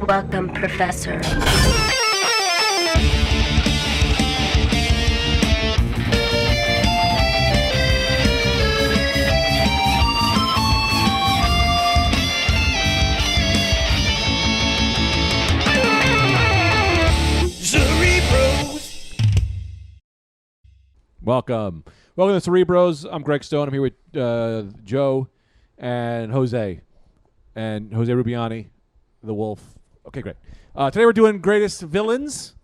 Welcome, Professor. Cerebros. Welcome to Cerebros. I'm Greg Stone. I'm here with Joe and Jose Rubiani, the Wolf. Okay, great. Today we're doing greatest villains.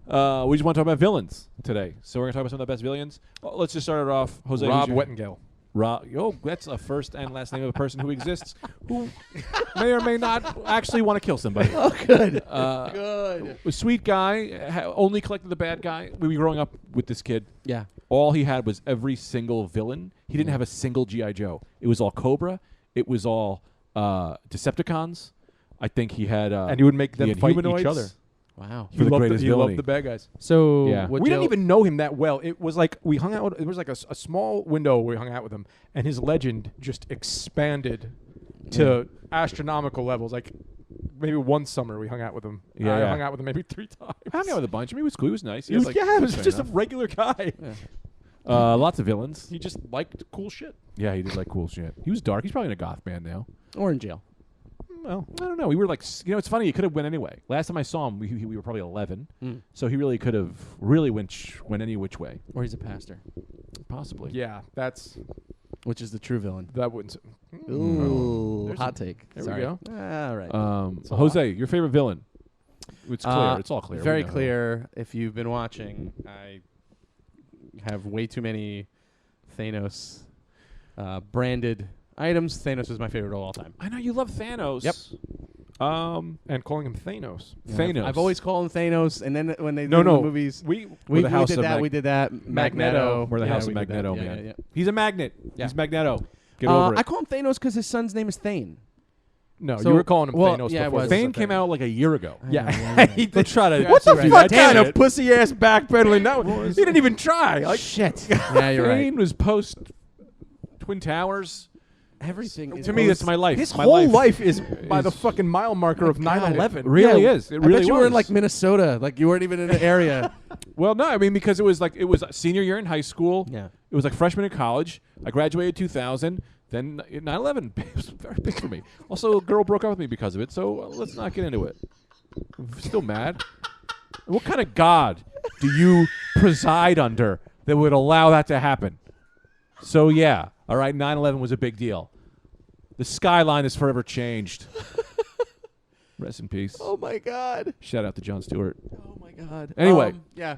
We just want to talk about villains today, so we're gonna talk about some of the best villains. Let's just start it off. Jose, Rob Wettengale. That's a first and last name of a person who exists who may or may not actually want to kill somebody. Oh, good. Good. A sweet guy, only collected the bad guy. We were growing up with this kid. Yeah. All he had was every single villain. He didn't have a single G.I. Joe. It was all Cobra. It was all Decepticons. I think he had... and he would make them fight humanoids. each other. Wow. For the greatest he villainy. loved the bad guys. So Yeah. We didn't even know him that well. It was like we hung out. It was like a small window where we hung out with him, and his legend just expanded to astronomical levels. Like maybe one summer we hung out with him. Yeah, I yeah. hung out with him maybe 3 times. I hung out with a bunch. I mean, he was cool. He was nice. He was, had, it was fair just enough. a regular guy. Lots of villains. He just liked cool shit. Yeah, he did like cool shit. He was dark. He's probably in a goth band now. Or in jail. Well, I don't know. We were like, it's funny. He could have went anyway. Last time I saw him, we were probably 11. So he really could have went any which way. Or he's a pastor, Possibly. Yeah, which is the true villain. that wouldn't. Ooh, There's hot take. there we Sorry. go. All right. a Jose, your favorite villain? It's clear. It's all clear. Very We know. clear. If you've been watching, I have way too many Thanos branded items. Thanos is my favorite of all time. I know you love Thanos. Yep. And calling him Thanos. Thanos. I've always called him Thanos, and then when they No, did no. the movies, We we the house did of that. We did that. Magneto. We're the Yeah, house of we did that. Magneto, Yeah, man. yeah, yeah. He's a magnet. Yeah. He's Magneto. Get over it. I call him Thanos because his son's name is Thane. No, So- you were calling him well, Thanos yeah, it before. was. Thane came out like a year ago. Yeah, he They try to. You're What the absolutely fuck right. kind Damn of it. pussy ass backpedaling? That was, he didn't even try. Like Shit. Yeah, you're Thane right. was post Twin Towers. Everything is To me, that's my life. his my whole life is by the is- fucking mile marker of God, 9/11. It really Yeah, is. It I really bet you were in was. like Minnesota. Like you weren't even in the area. Well, no, I mean because it was senior year in high school. Yeah. It was like freshman in college. I graduated 2000. Then 9/11 it was very big for me. Also, a girl broke up with me because of it. So let's not get into it. I'm still mad. What kind of God do you preside under that would allow that to happen? So yeah, all right. 9/11 was a big deal. The skyline is forever changed. Rest in peace. Oh my God. Shout out to Jon Stewart. Oh my God. Anyway. Yeah.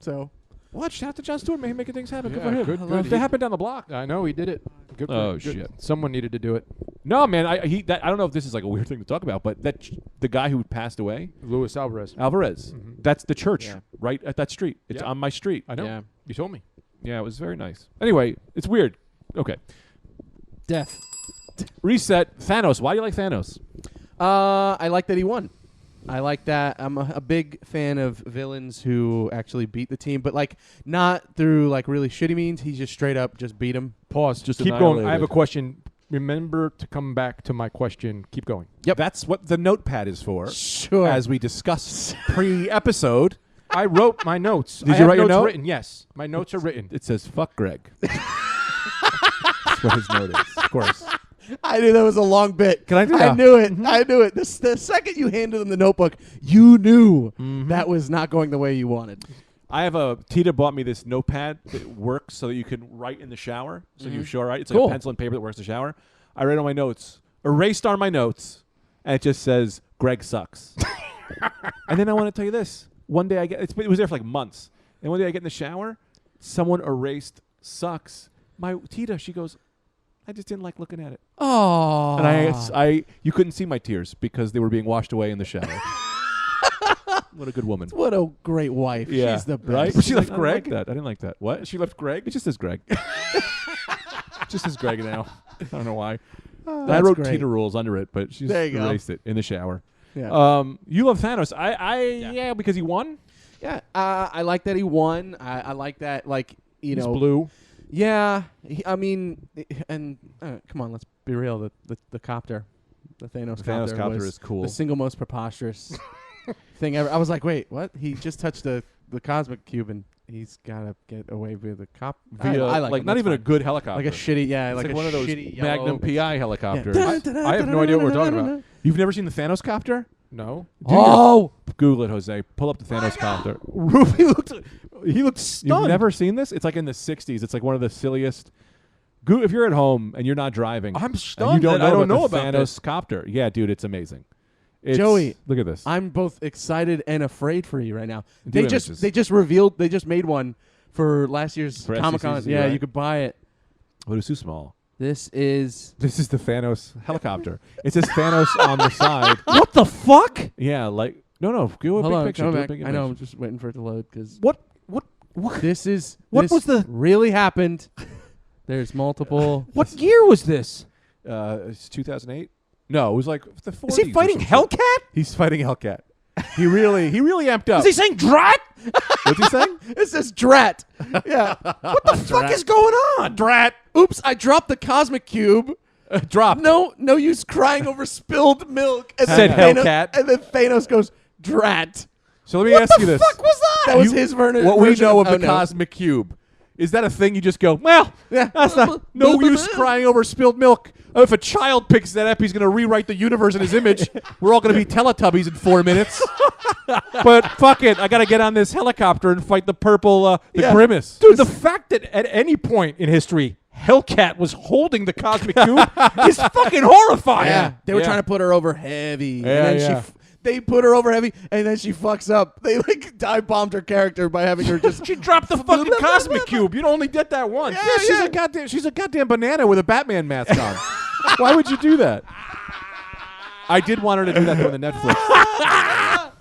So. What? Shout out to Jon Stewart, man. Making things happen. Good Yeah, for him. good. They happened down the block. I know he did it. Good for Oh, good. shit. Someone needed to do it. No, man. I don't know if this is like a weird thing to talk about, but the guy who passed away, Luis Alvarez. Alvarez. That's the church Yeah. right at that street. It's Yeah. on my street. I know. Yeah. You told me. Yeah, it was very nice. Anyway, it's weird. Okay, Death. reset. Thanos. Why do you like Thanos? I like that he won. I like that. I'm a big fan of villains who actually beat the team, but like not through like really shitty means. He just straight up just beat him. Pause. Just keep going. I have a annihilated. question. Remember to come back to my question. Keep going. Yep. That's what the notepad is for. Sure. As we discussed pre-episode, I wrote my notes. Did I you have write your notes note? written? Yes. My notes are written. it says "fuck Greg." That's what his note is. Of course. I knew that was a long bit. Can I do I that? knew it. I knew it. The second you handed him the notebook, you knew that was not going the way you wanted. I have Tita bought me this notepad that works so that you can write in the shower. So you sure write. It's like Cool. a pencil and paper that works in the shower. I write on my notes, erased on my notes, and it just says Greg sucks. And then I want to tell you this. One day it was there for like months. And one day I get in the shower, someone erased sucks. My Tita, she goes, I just didn't like looking at it. Oh. And you couldn't see my tears because they were being washed away in the shower. What a good woman. What a great wife. Yeah, She's the best. right? She left I didn't like Greg? that. I didn't like that. What? She left Greg. It just says Greg. Just says Greg now. I don't know why. I That's wrote great. Tita rules under it, but she There just you go. erased it in the shower. Yeah. You love Thanos. Yeah, because he won. Yeah. I like that he won. I like that, like, you He's know. blue. Yeah. I mean, and come on, let's be real. The copter. The Thanos The Thanos copter was is cool. the single most preposterous thing ever. I was like, wait, what? He just touched the cosmic cube and he's gotta get away with the cop. Via, I like him, not that's even a fine. good helicopter. Like a shitty, It's like a one of those shitty Magnum yellow. PI helicopters. I have no idea what we're talking about. You've never seen the Thanos copter? No. Oh, Google it, Jose. Pull up the Thanos copter. He looked stunned. You've never seen this? It's like in the 60s. It's like one of the silliest. If you're at home and you're not driving, I'm and stunned. you don't that I don't know the about Thanos this. copter. Yeah, dude, it's amazing. Joey, look at this. I'm both excited and afraid for you right now. Do They just made one for last year's For Comic-Con. SCCC, Yeah, right? you could buy it. But it's too small. This is This is the Thanos helicopter. It says Thanos on the side. What the fuck? Yeah, like do a hold big on, picture. come Do a back. big I know, I'm image. just waiting for it to load because What? this is What this was the- really happened. There's multiple. What year was this? It's 2008. No, it was like the 40s. Is he or fighting some shit. Hellcat? He's fighting Hellcat. He really amped up. Is he saying drat? What's he saying? This is Drat. Yeah. What the fuck is going on? Drat. Oops! I dropped the cosmic cube. Drop. No use crying over spilled milk. And Said then Hellcat. And then Thanos goes Drat. So let me ask you this. Fuck was that? That was his version. What we know of oh, the no. cosmic cube. Is that a thing you just go, well, Yeah. that's not, no use crying over spilled milk. If a child picks that up, he's going to rewrite the universe in his image. We're all going to be Teletubbies in 4 minutes. But fuck it. I got to get on this helicopter and fight the purple, Yeah. Grimace. Dude, the fact that at any point in history Hellcat was holding the cosmic cube is fucking horrifying. Yeah. They were Yeah. trying to put her over heavy. Yeah, and then yeah. they put her over heavy, and then she fucks up. They like dive bombed her character by having her just. She dropped the fucking cosmic cube. You only did that once. Yeah, she's a goddamn banana with a Batman mask on. Why would you do that? I did want her to do that during the Netflix.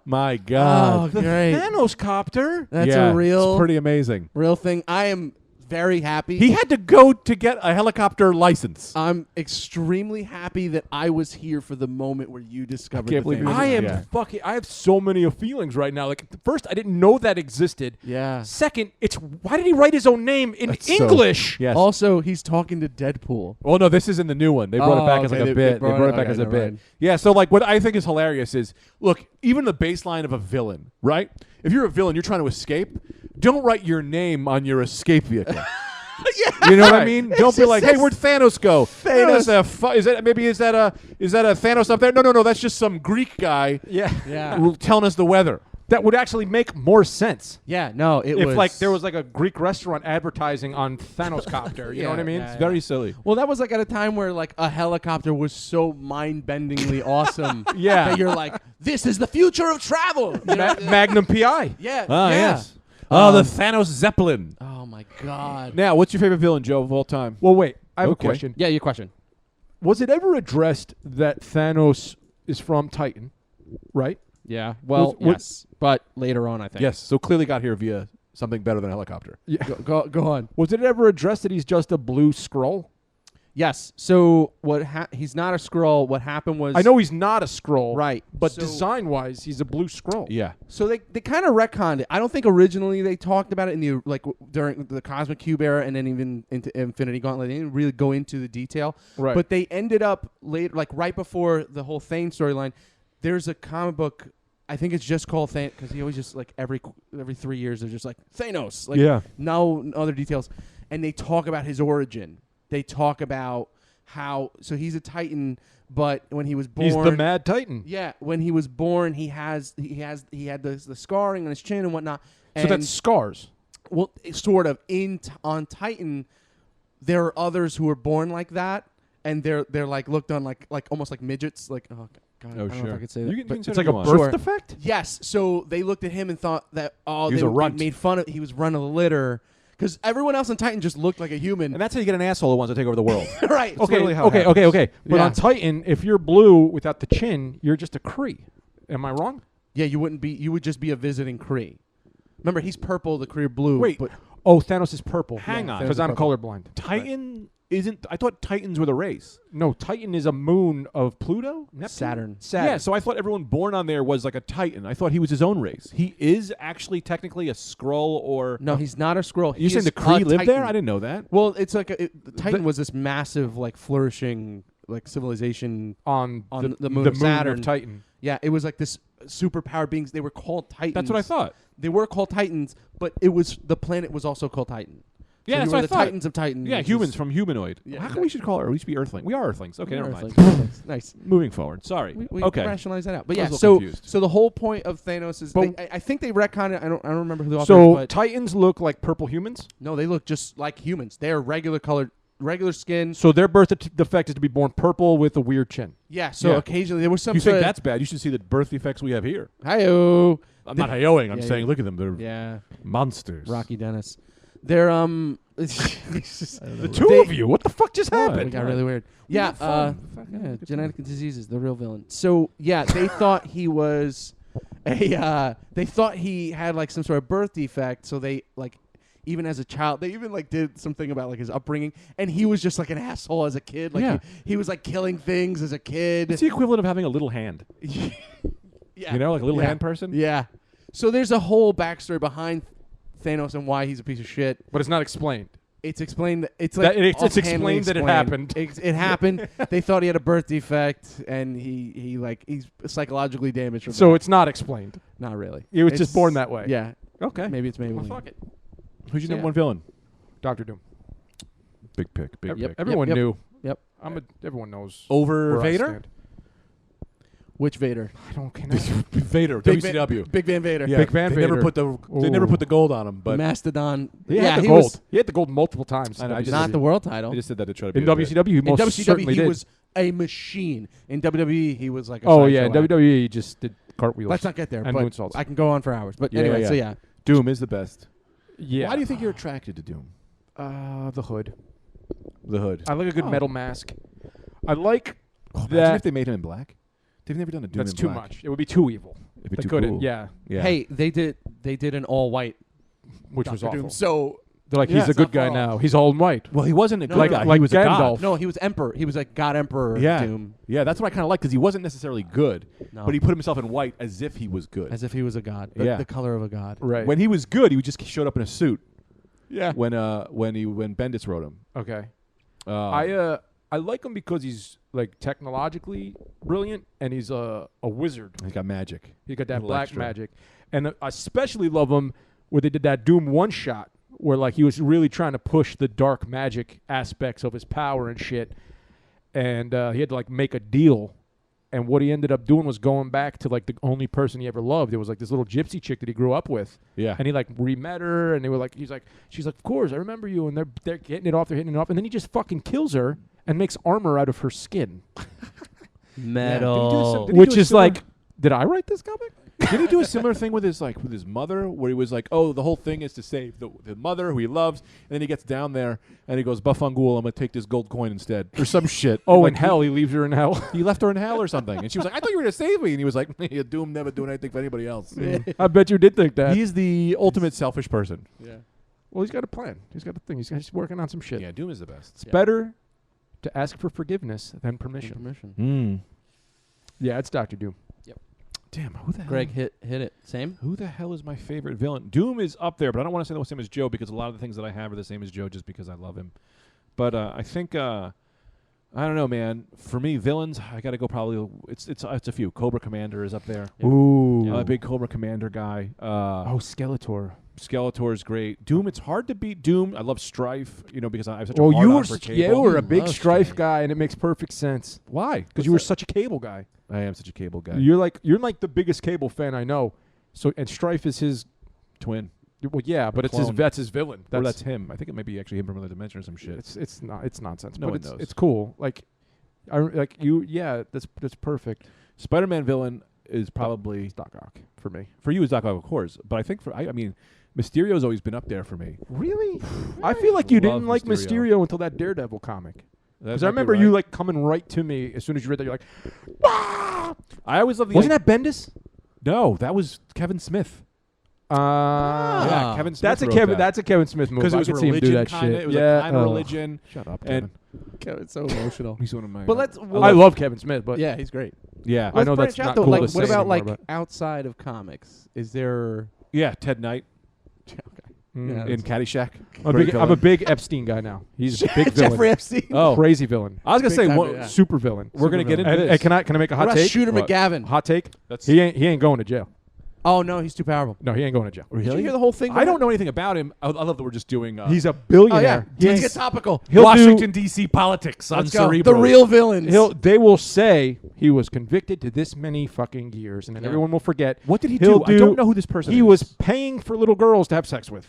My Oh, God. great! Thanos copter. That's Yeah, a real, it's pretty amazing. real thing. I am very happy. He had to go to get a helicopter license. I'm extremely happy that I was here for the moment where you discovered. can't the believe Thanos you I am Yeah. fucking. I have so many feelings right now. Like first, I didn't know that existed. Yeah. Second, it's why did he write his own name in That's so- English? Yes. Also, he's talking to Deadpool. Well, no, this is in the new one. They brought it back as like okay, a they bit. They brought brought it- it back okay, as a never bit. mind. Yeah, so like what I think is hilarious is, look, even the baseline of a villain, right? If you're a villain, you're trying to escape, don't write your name on your escape vehicle. Yeah. You know what I mean? Don't be like, "Hey, where'd Thanos go?" Thanos. Is that a Thanos up there? No, that's just some Greek guy Yeah. Yeah. telling us the weather. That would actually make more sense Yeah. No, it if was like there was like a Greek restaurant advertising on Thanos copter. You know what I mean? yeah, It's very silly. Well, that was like at a time where like a helicopter was so mind-bendingly awesome. Yeah. That you're like, this is the future of travel. You know? Magnum PI. Yeah. Ah, yeah. yes. Oh, the Thanos Zeppelin. Oh my God. Now, what's your favorite villain, Joe, of all time? Well, wait. I have Okay. a question. Yeah, your question. Was it ever addressed that Thanos is from Titan? Right. Yeah. Well, what- yes, but later on, I think. Yes, so clearly got here via something better than a helicopter. Yeah. Go on. Was it ever addressed that he's just a blue scroll? Yes. So he's not a Skrull. What happened was I know he's not a scroll, Right. But So- design-wise, he's a blue scroll. Yeah. So they kind of retconned it. I don't think originally they talked about it in the during the Cosmic Cube era and then even into Infinity Gauntlet. They didn't really go into the detail. Right. But they ended up later, like right before the whole Thane storyline. There's a comic book. I think it's just called Thanos because he always just like every 3 years they're just like Thanos. Like Yeah. no other details, and they talk about his origin. They talk about how he's a Titan, but when he was born, He's the Mad Titan. yeah, when he was born, he had the scarring on his chin and whatnot. So And, that's scars. well, sort of on Titan. There are others who are born like that, and they're like looked on like almost like midgets. Like oh God, I don't know if I could say that. You can but say It's like what a you birth want. Sure. defect. yes, so they looked at him and thought that He was a runt. they made fun of. He was running a litter because everyone else on Titan just looked like a human. And that's how you get an asshole who wants to take over the world. right. Okay, literally how it okay. happens. But Yeah. on Titan, if you're blue without the chin, you're just a Kree. Am I wrong? Yeah, you wouldn't be. You would just be a visiting Kree. Remember, he's purple. The Kree are blue. Wait, but Oh, Thanos is purple. Hang on. because Thanos is I'm purple. colorblind. Titan isn't. I thought Titans were the race. No, Titan is a moon of Pluto, Neptune? Saturn. Yeah, so I thought everyone born on there was like a Titan. I thought he was his own race. He is actually technically a Skrull or. No, he's not a Skrull. You're saying the Kree lived there? I didn't know that. Well, it's like the Titan was this massive, like flourishing like civilization on the moon of Saturn. of Titan. Yeah, it was like this superpowered beings. They were called Titans. That's what I thought. They were called Titans, but the planet was also called Titan. Yeah, so that's you were what I the thought. Titans of Titan. Yeah, which humans is- from humanoid. Yeah, How come we should call it? Or we should be Earthling. We are Earthlings. Okay, never mind. Nice. Moving forward. Sorry. We okay. rationalize that out. But I yeah, was a little so confused. so the whole point of Thanos is But- I think they retconned it. I don't remember who the author So is, but Titans look like purple humans. no, they look just like humans. They are regular skin. So their birth defect is to be born purple with a weird chin. Yeah. So Yeah. occasionally there was some. You sort think of- that's bad? You should see the birth defects we have here. Hi-oh. I'm not hi-yoing. I'm Yeah, saying, yeah. look at them. They're Yeah. monsters. Rocky Dennis. They're The two of you. What the fuck just What? happened? It got really weird. Yeah, have fun. yeah, genetic diseases, the real villain. So yeah, they thought he was they thought he had like some sort of birth defect. So they like, even as a child, they even like did something about like his upbringing, and he was just like an asshole as a kid. Like Yeah. he was like killing things as a kid. It's the equivalent of having a little hand. Yeah. You know, like a little Yeah. hand person. Yeah. So there's a whole backstory behind Thanos and why he's a piece of shit. But it's not explained. It's explained. It's That like it's offhandedly explained that it explained. happened. It happened. They thought he had a birth defect, and he's psychologically damaged. From So that. it's not explained. Not really. He was It's- just born that way. Yeah. Okay. Maybe it's Maybelline. Well, fuck it. Who's your So, number yeah. one villain? Doctor Doom. Big pick. Big Yep. pick. Everyone yep. knew. Yep. Everyone knows. Over where I Vader? stand. Which Vader? I don't care. Vader. Big WCW. Big Van Vader. Yeah, Big Van they never Vader. put they never Ooh. put the gold on him, but Mastodon. He yeah, had the he gold. was He had the gold multiple times. I know, in I just- not WCW. the world title. I just said that to try to be In a bit. WCW, he In most WCW, certainly he did. was a machine. In WWE, he was like a Oh yeah, in sideshow act. WWE he just did cartwheels. Let's not get there. and but moonsaults. I can go on for hours. But Yeah, anyway, yeah. so yeah. Doom is the best. Yeah. Why do you think you're attracted to Doom? The hood? The hood. I like a good Oh. metal mask. I like Imagine that. if they made him in black. They've never done a Doom That's in too black. much. It would be too evil. It'd be They too couldn't. cool. Yeah, Yeah. Hey, they did an all white, which was awful. So They're like, Yeah, he's a it's good not guy far off. now. He's all in white. Well, he wasn't a No, good no, guy. like he was a Gandalf. god. no, he was emperor. He was like God Emperor Yeah. Doom, Yeah, that's what I kind of like because he wasn't necessarily good, No. but he put himself in white as if he was good. as if he was a god. Yeah. The color of a god. Right. When he was good, he just showed up in a suit. Yeah. When Bendis wrote him. Okay. I like him because he's like technologically brilliant and he's a wizard. He got magic. He got that Little black extra. magic. And I especially love him where they did that Doom one shot where like he was really trying to push the dark magic aspects of his power and shit. And he had to like make a deal. And what he ended up doing was going back to like the only person he ever loved. It was like this little gypsy chick that he grew up with. Yeah. And he like re-met her and they were like, she's like, of course, I remember you. And they're hitting it off, they're hitting it off. And then he just fucking kills her and makes armor out of her skin. Metal. Did he Which do a is similar- like, did I write this comic? Did he do a similar thing with his mother, where he was like, "Oh, the whole thing is to save the mother who he loves," and then he gets down there and he goes, "Buffangul, I'm gonna take this gold coin instead," or some shit. Oh, Like, in hell, he leaves her in hell. he left her in hell or something, and she was like, "I thought you were gonna save me," and he was like, "Doom never doing anything for anybody else." I bet you did think that. He's the ultimate selfish person. Yeah. Well, he's got a plan. He's got a thing. He's working on some shit. Yeah, Doom is the best. It's Yeah. better to ask for forgiveness than permission. Permission. Yeah, it's Dr. Doom. Damn, who the hell? Greg hit it. Same. Who the hell is my favorite villain? Doom is up there, but I don't want to say the same as Joe because a lot of the things that I have are the same as Joe just because I love him. But I think I don't know, man. For me, villains, I got to go probably. It's a few. Cobra Commander is up there. Yeah. Ooh. I'm a big Cobra Commander guy. Oh, Skeletor. Skeletor is great. Doom, it's hard to beat Doom. I love Strife, because I have such a Well, hard you on were for you Cable. were a big Love Strife Strife. guy, and it makes perfect sense. Why? Because you were such a Cable guy. I am such a Cable guy. You're like the biggest Cable fan I know. So and Strife is his. Twin. Well, yeah, but it's clone. that's his villain. Or that's him. I think it might be actually him from another dimension or some shit. It's not. It's nonsense. No but one it's knows. it's cool. Like, Yeah, that's perfect. Spider-Man villain is probably It's Doc Ock for me. for you is Doc Ock, of course, but I think I mean, Mysterio's always been up there for me. Really? I feel like you Love didn't like Mysterio. Mysterio until that Daredevil comic. That Because I might be remember right. you like coming right to me as soon as you read that. You're like, "Ah!" I always loved the Wasn't that Bendis? No, that was Kevin Smith. Ah. Kevin Smith. That's a wrote Kevin. that. That's a Kevin Smith movie. Because it I was could see him do religion that kinda. shit. It was yeah, a kind of religion. Shut up, And Kevin. It's so emotional. he's one of my. But let's. I love Kevin Smith, but Yeah, he's great. Yeah, I know Let's that's branch out not though. cool Like, to what say about anymore, like but- outside of comics? Is there? yeah. Ted Knight. Okay. Yeah, in Caddyshack. I'm a big Epstein guy now. He's a big villain. Jeffrey Epstein. Oh, Crazy villain. I was gonna Big say time, one, yeah. Super villain. we're gonna get into And, this. can I make a hot What about take? Shooter What? McGavin? Hot take. That's He ain't going to jail. Oh no, he's too powerful. No, he ain't going to jail. Did you hear the whole thing? I don't know anything about him. I love that we're just doing. He's a Oh billionaire. yeah, let's He get topical. He'll Washington D.C. politics on Let's go. Cerebros. The real villains. They will say he was convicted to this many fucking years, and then Yeah. everyone will forget. What did he He'll do? I don't know who this person is. He was paying for little girls to have sex with.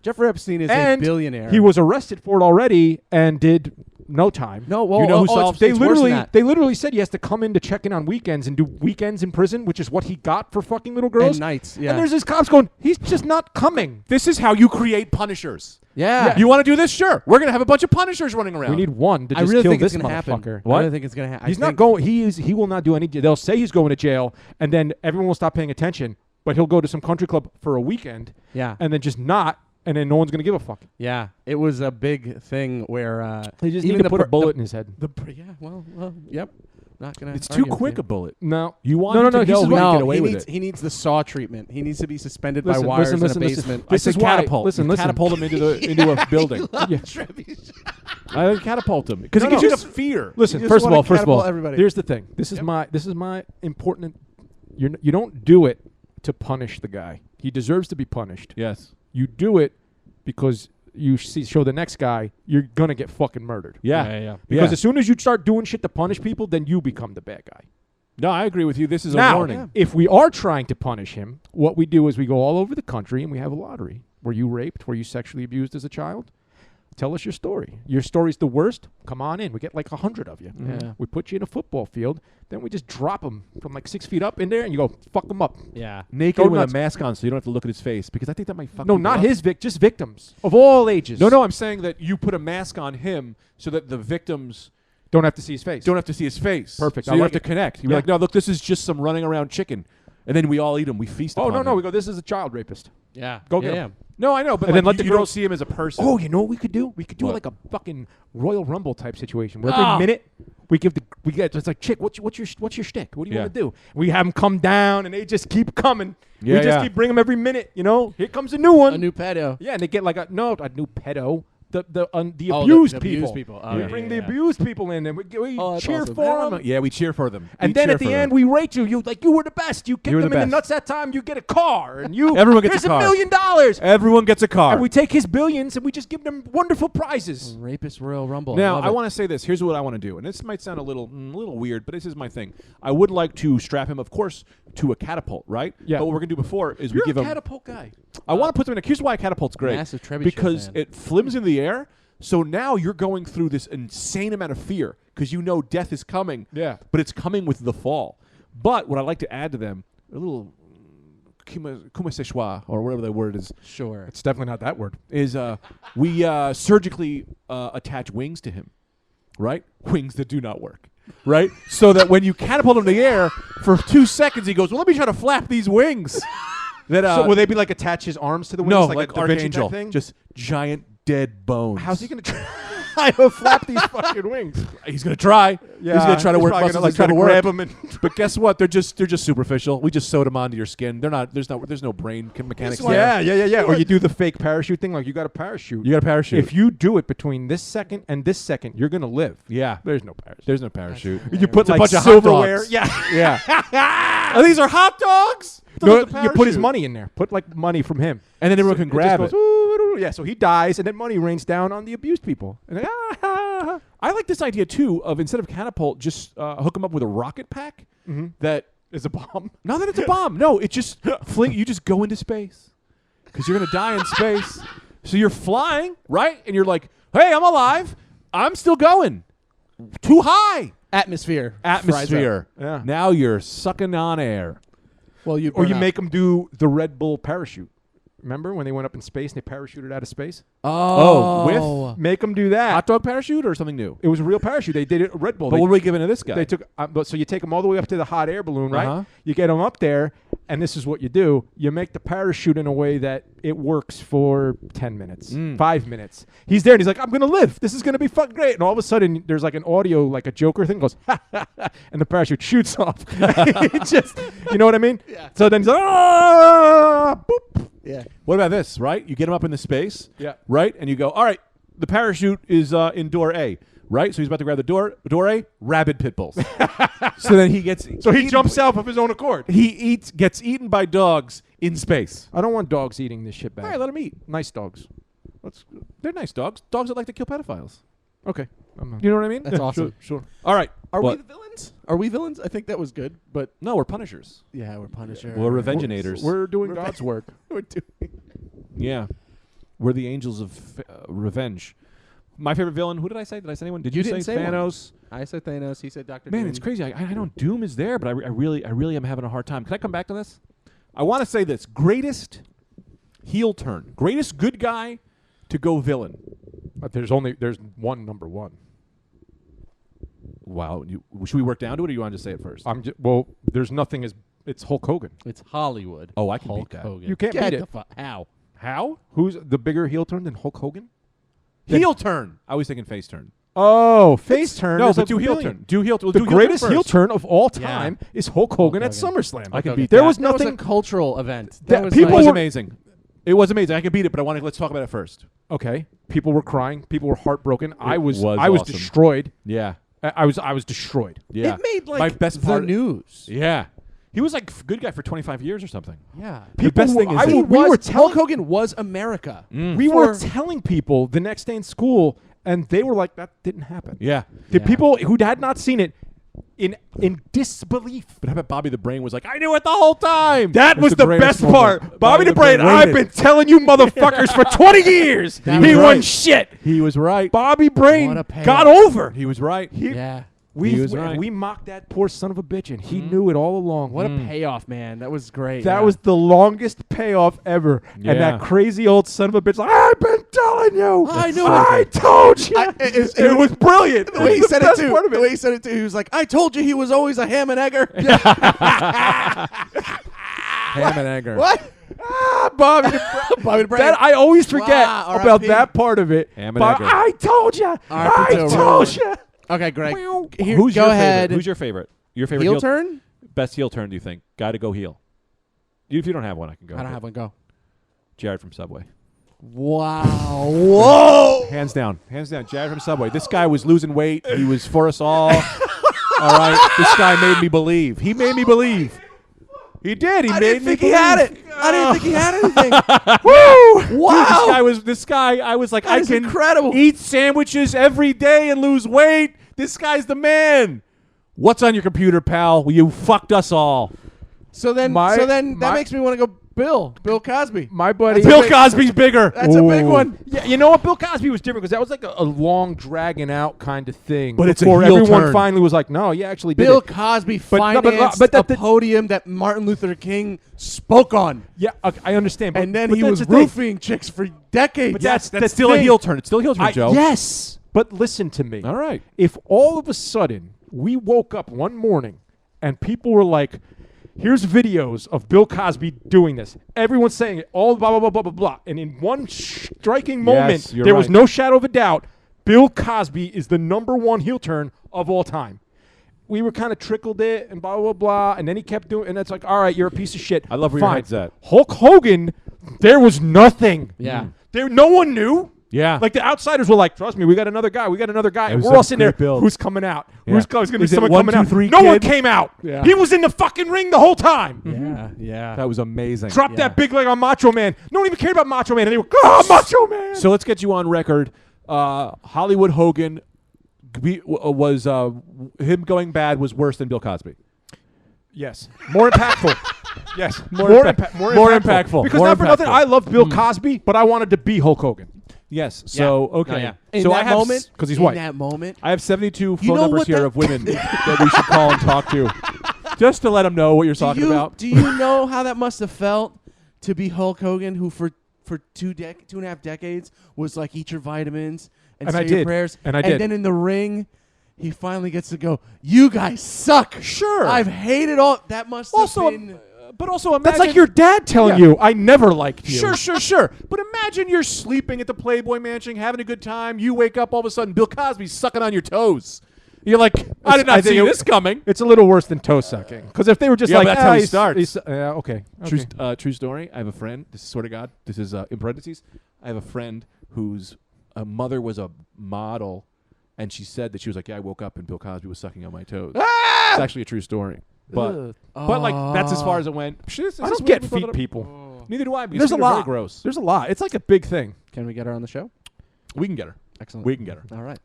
Jeffrey Epstein is And a billionaire. He was arrested for it already and did no time. No, well, You know who oh, solves- it's worse than They that. literally said he has to come in to check in on weekends and do weekends in prison, which is what he got for fucking little girls. And nights. Yeah. And there's these cops going, he's just not coming. This is how you create Punishers. yeah. You want to do this? Sure. We're gonna have a bunch of Punishers running around. We need one to I just really kill think this it's gonna happen. motherfucker. I really think it's gonna happen. He's not going. He will not do any. They'll say he's going to jail, and then everyone will stop paying attention. But he'll go to some country club for a weekend, Yeah. and then just not, and then no one's gonna give a fuck. Yeah. It was a big thing where They just even need to the put a per- bullet in his head. yeah. Well. Yep. Not gonna. It's argue too with quick you. a bullet. No, You want No, him no, to no, know he's he can No, get away he with needs it. he needs the saw treatment. He needs to be suspended Listen, by wires listen, in listen, a listen. basement. I This said is why- catapult. listen, You listen. catapult him into a building. Yeah. I catapult him because No, it gives no. you the fear. Listen, You just first of wanna all, catapult everybody. here's the thing. This is my important. You don't do it to punish the guy. He deserves to be punished. Yes. You do it because you show the next guy you're gonna get fucking murdered. Yeah. Because Yeah. as soon as you start doing shit to punish people, then you become the bad guy. No, I agree with you. This is a Now, warning. if we are trying to punish him, what we do is we go all over the country and we have a lottery. Were you raped? Were you sexually abused as a child? Tell us your story. Your story's the worst. Come on in. We get like 100 of you. Yeah. We put you in a football field. Then we just drop him from like 6 feet up in there, and you go fuck him up. Yeah. Naked Go with nuts. a mask on, so you don't have to look at his face, because I think that might fuck. No, people not up. his just victims of all ages. No, I'm saying that you put a mask on him so that the victims don't have to see his face. don't have to see his face. Perfect. So I you like have to it. connect. You're Yeah. like, no, look, this is just some running around chicken, and then we all eat him. We feast. Oh upon no, him. we go. This is a child rapist. Yeah. Go yeah, get yeah. him. No, I know, but And then like, let the you don't girls- see him as a person. Oh, you know what we could do? We could do What? like a fucking Royal Rumble type situation where every Ah. minute we get it's like, chick, what's your shtick? What do you Yeah. want to do? We have them come down and they just keep coming. Yeah, we just yeah. keep bringing them every minute. You know, here comes a new one. A new pedo. Yeah, and they get like a new pedo. The Oh, abused the people. abused people. Oh, we yeah, bring yeah, the yeah. abused people in, and we Oh, that's cheer awesome. for them. Yeah, we cheer for them. And We then cheer at the for end, them. we rate you. You were the best. You kicked were them the in the best. nuts that time. You get a car, and you Everyone gets here's a car. $1 million. Everyone gets a car. And we take his billions and we just give them wonderful prizes. Rapist Royal Rumble. Now, love I it. want to say this. Here's what I want to do, and this might sound a little weird, but this is my thing. I would like to strap him, of course, to a catapult, right? Yeah. But what we're gonna do before is You're we give a him. catapult guy. I want to put them in. Here's why a catapult's great. Massive trebuchet because fan. it flims in the air. So now you're going through this insane amount of fear because you know death is coming. Yeah. But it's coming with the fall. But what I like to add to them, a little comme c'est choix, or whatever that word is, Sure. It's definitely not that word. is we surgically attach wings to him, right? Wings that do not work, right? So that when you catapult him in the air, for 2 seconds he goes, well, let me try to flap these wings. That So will they be like attach his arms to the wings no, like, like a Da Vinci Archangel, type thing? just giant dead bones. How's he gonna try to flap these fucking wings? He's gonna try. Yeah, he's gonna try to work probably muscles. gonna, He's trying to work. grab him and But guess what? They're just superficial. We just sewed them onto your skin. They're not. There's no brain mechanics there. yeah. Or you do the fake parachute thing, like you got a parachute. You got a parachute. If you do it between this second and this second, you're gonna live. yeah, There's no parachute. there's no parachute. You put It's a like bunch of hot silverware. dogs. Yeah. Yeah. Oh, these are hot dogs. No, Those are you put his parachute. money in there. Put like money from him, and then everyone can It grab just it. goes, "Ooh," yeah. So he dies, and then money rains down on the abused people. And they, I like this idea too of instead of catapult, just hook them up with a rocket pack that is a bomb. not that it's a bomb. No, it just fling. You just go into space because you're gonna die in space. So you're flying, right? And you're like, hey, I'm alive. I'm still going. Too high. Atmosphere. Atmosphere. Yeah. Now you're sucking on air. Well, you Or you make them do the Red Bull parachute. Remember when they went up in space and they parachuted out of space? Oh, Make them do that. Hot dog parachute or something new? It was a real parachute. They did it at Red Bull. But They- what are we giving to this guy? They took, so you take them all the way up to the hot air balloon, right? Uh-huh. You get them up there, and this is what you do: you make the parachute in a way that it works for 10 minutes, 5 minutes. He's there, and he's like, "I'm gonna live. This is gonna be fucking great." And all of a sudden, there's like an audio, like a Joker thing, goes, ha, ha, ha, and the parachute shoots off. It just, you know what I mean? Yeah. So then he's like, ah, boop. Yeah. What about this, right? You get him up into space, Yeah. right? And you go, all right, the parachute is in door A, right? So he's about to grab the door A, rabid pit bulls. So then he gets... So he jumps out of his own accord. He gets eaten by dogs in space. I don't want dogs eating this shit back. All right, let him eat. Nice dogs. They're nice dogs. Dogs that like to kill pedophiles. Okay. You know what I mean? That's awesome. Sure. All right. Are What? we the villains? Are we villains? I think that was good, but No, we're punishers. yeah, we're Punisher. We're revenginators. We're doing God's work. We're doing. Yeah. We're the angels of revenge. My favorite villain, who did I say? Did I say anyone? Did You you, didn't say say one. Thanos? I said Thanos. He said Doctor. Man, it's crazy. I know Doom is there, but I really am having a hard time. Can I come back to this? I want to say this. Greatest heel turn. Greatest good guy to go villain. But there's one number one. Wow. Should we work down to it, or you want to just say it first? Well, there's nothing as it's Hulk Hogan. It's Hollywood. Oh, I can Hulk beat that. Hogan. You can't Get beat the it. How? How? Who's the bigger heel turn than Hulk Hogan? Heel turn. I was thinking face turn. Oh, face turn. No, is but a do heel billion. turn. Do heel turn. The do greatest heel heel turn. turn of all Yeah. time is Hulk Hogan at Hogan. SummerSlam. I can beat There that. was That was nothing. a cultural event. That That was people It was were- amazing. It was amazing. I can beat it, but let's talk about it first. Okay, people were crying. People were heartbroken. I was awesome. destroyed. Yeah. I was destroyed. Yeah. It made like my best the part. news. Yeah. He was like good guy for 25 years or something. Yeah. The best thing is I that- will- we were Hulk telling Hogan was America. we For- were telling people the next day in school, and they were like, "That didn't happen." Yeah. The Yeah. people who had not seen it in disbelief. But how about Bobby the Brain was like, I knew it the whole time. That was the greatest best moment. part. Bobby the Brain, I've been telling you motherfuckers for 20 years. That He was won right. shit. He was right. Bobby Brain What a payoff. got over. He was right. Yeah. He was right. We mocked that poor son of a bitch, and he knew it all along. What a payoff, man. That was great. That Yeah. was the longest payoff ever. Yeah. And that crazy old son of a bitch, like, I've been telling you. I knew I it. told you. it- it was brilliant. the way he was said the it best too. part of The way he said it too. He was like, "I told you he was always a ham and egger." Ham and anger. What? Bobby the Bobby the Brain. That I always forget Wow, about RIP. that part of it. Ham and But egger. I told you. I to told Roland. you. Okay, Greg. Here, Who's go your ahead. favorite? Who's your favorite? Your favorite heel turn? Best heel turn, do you think? Guy to go heel. If you don't have one, I can go. I don't have one. Go. Jared from Subway. Wow. Whoa. Hands down. Hands down. Jared from Subway. This guy was losing weight. He was for us all. All right. This guy made me believe. He made me believe. He did. He I made didn't me think he believe. had it. I didn't think he had anything. Woo! Wow. Dude, this guy, I was like, That I is can incredible. eat sandwiches every day and lose weight. This guy's the man. What's on your computer, pal? You fucked us all. So then My- that my- makes me want to go Bill Cosby. My buddy. That's a Bill big- Cosby's bigger. That's a big Ooh. one. Yeah, you know what? Bill Cosby was different because that was like a long, dragging out kind of thing. But it's a before heel everyone turn. finally was like, "No, you actually did Bill it." Cosby But no, but- financed but that- a podium that Martin Luther King spoke on. Yeah, I understand. But, And then but he that's was the thing. roofing chicks for decades. But that's the still a thing. heel turn. It's still a heel turn, Joe. Yes, but listen to me. All right. If all of a sudden we woke up one morning and people were like, "Here's videos of Bill Cosby doing this," everyone's saying it, all blah blah blah blah blah blah, and in one striking moment, you're there was right. no shadow of a doubt, Bill Cosby is the #1 heel turn of all time. We were kind of trickled it and blah blah blah, and then he kept doing, and it's like, all right, you're a piece of shit. I love where your Fine. head's at. Hulk Hogan, there was nothing. Yeah. There, no one knew. Yeah. Like the outsiders were like, "Trust me, we got another guy. We got another guy." It And was we're a all sitting there. great build. Who's coming out? Yeah. Who's going to be Is it someone 1, coming 2, out? 3, No one kid? came out. Yeah. He was in the fucking ring the whole time. Yeah. That was amazing. Dropped Yeah. that big leg on Macho Man. No one even cared about Macho Man. And they were, Macho Man. So let's get you on record. Hollywood Hogan was him going bad was worse than Bill Cosby. Yes. More impactful. Yes. More impactful. Because More not for nothing, impactful. I loved Bill Cosby, but I wanted to be Hulk Hogan. Yes. So Yeah. okay. No, yeah. In So that I have moment, because he's in white. that moment, I have 72 phone know numbers what here that- of women that we should call and talk to, just to let them know what you're talking about. Do you know how that must have felt to be Hulk Hogan, who for 2.5 decades was like, eat your vitamins and And say I your did. prayers, And I did. then in the ring, he finally gets to go, "You guys suck." Sure. I've hated all. That must have Also, been. but also imagine That's like your dad telling Yeah. you, "I never liked you." Sure. But imagine you're sleeping at the Playboy Mansion, having a good time. You wake up, all of a sudden, Bill Cosby's sucking on your toes. You're like, I did I not think see it- this coming. It's a little worse than toe sucking. Because if they were just Yeah, like, but that's how he he's- starts. he's- yeah, okay. True story. I have a friend. This is swear to God. This is in parentheses. I have a friend whose mother was a model, and she said that she was like, "Yeah, I woke up and Bill Cosby was sucking on my toes." It's actually a true story. But like that's as far as it went. I don't get feet people. Neither do I. Because There's a feet are very lot. gross. There's a lot. It's like a big thing. Can we get her on the show? We can get her. Excellent. We can get her. All right.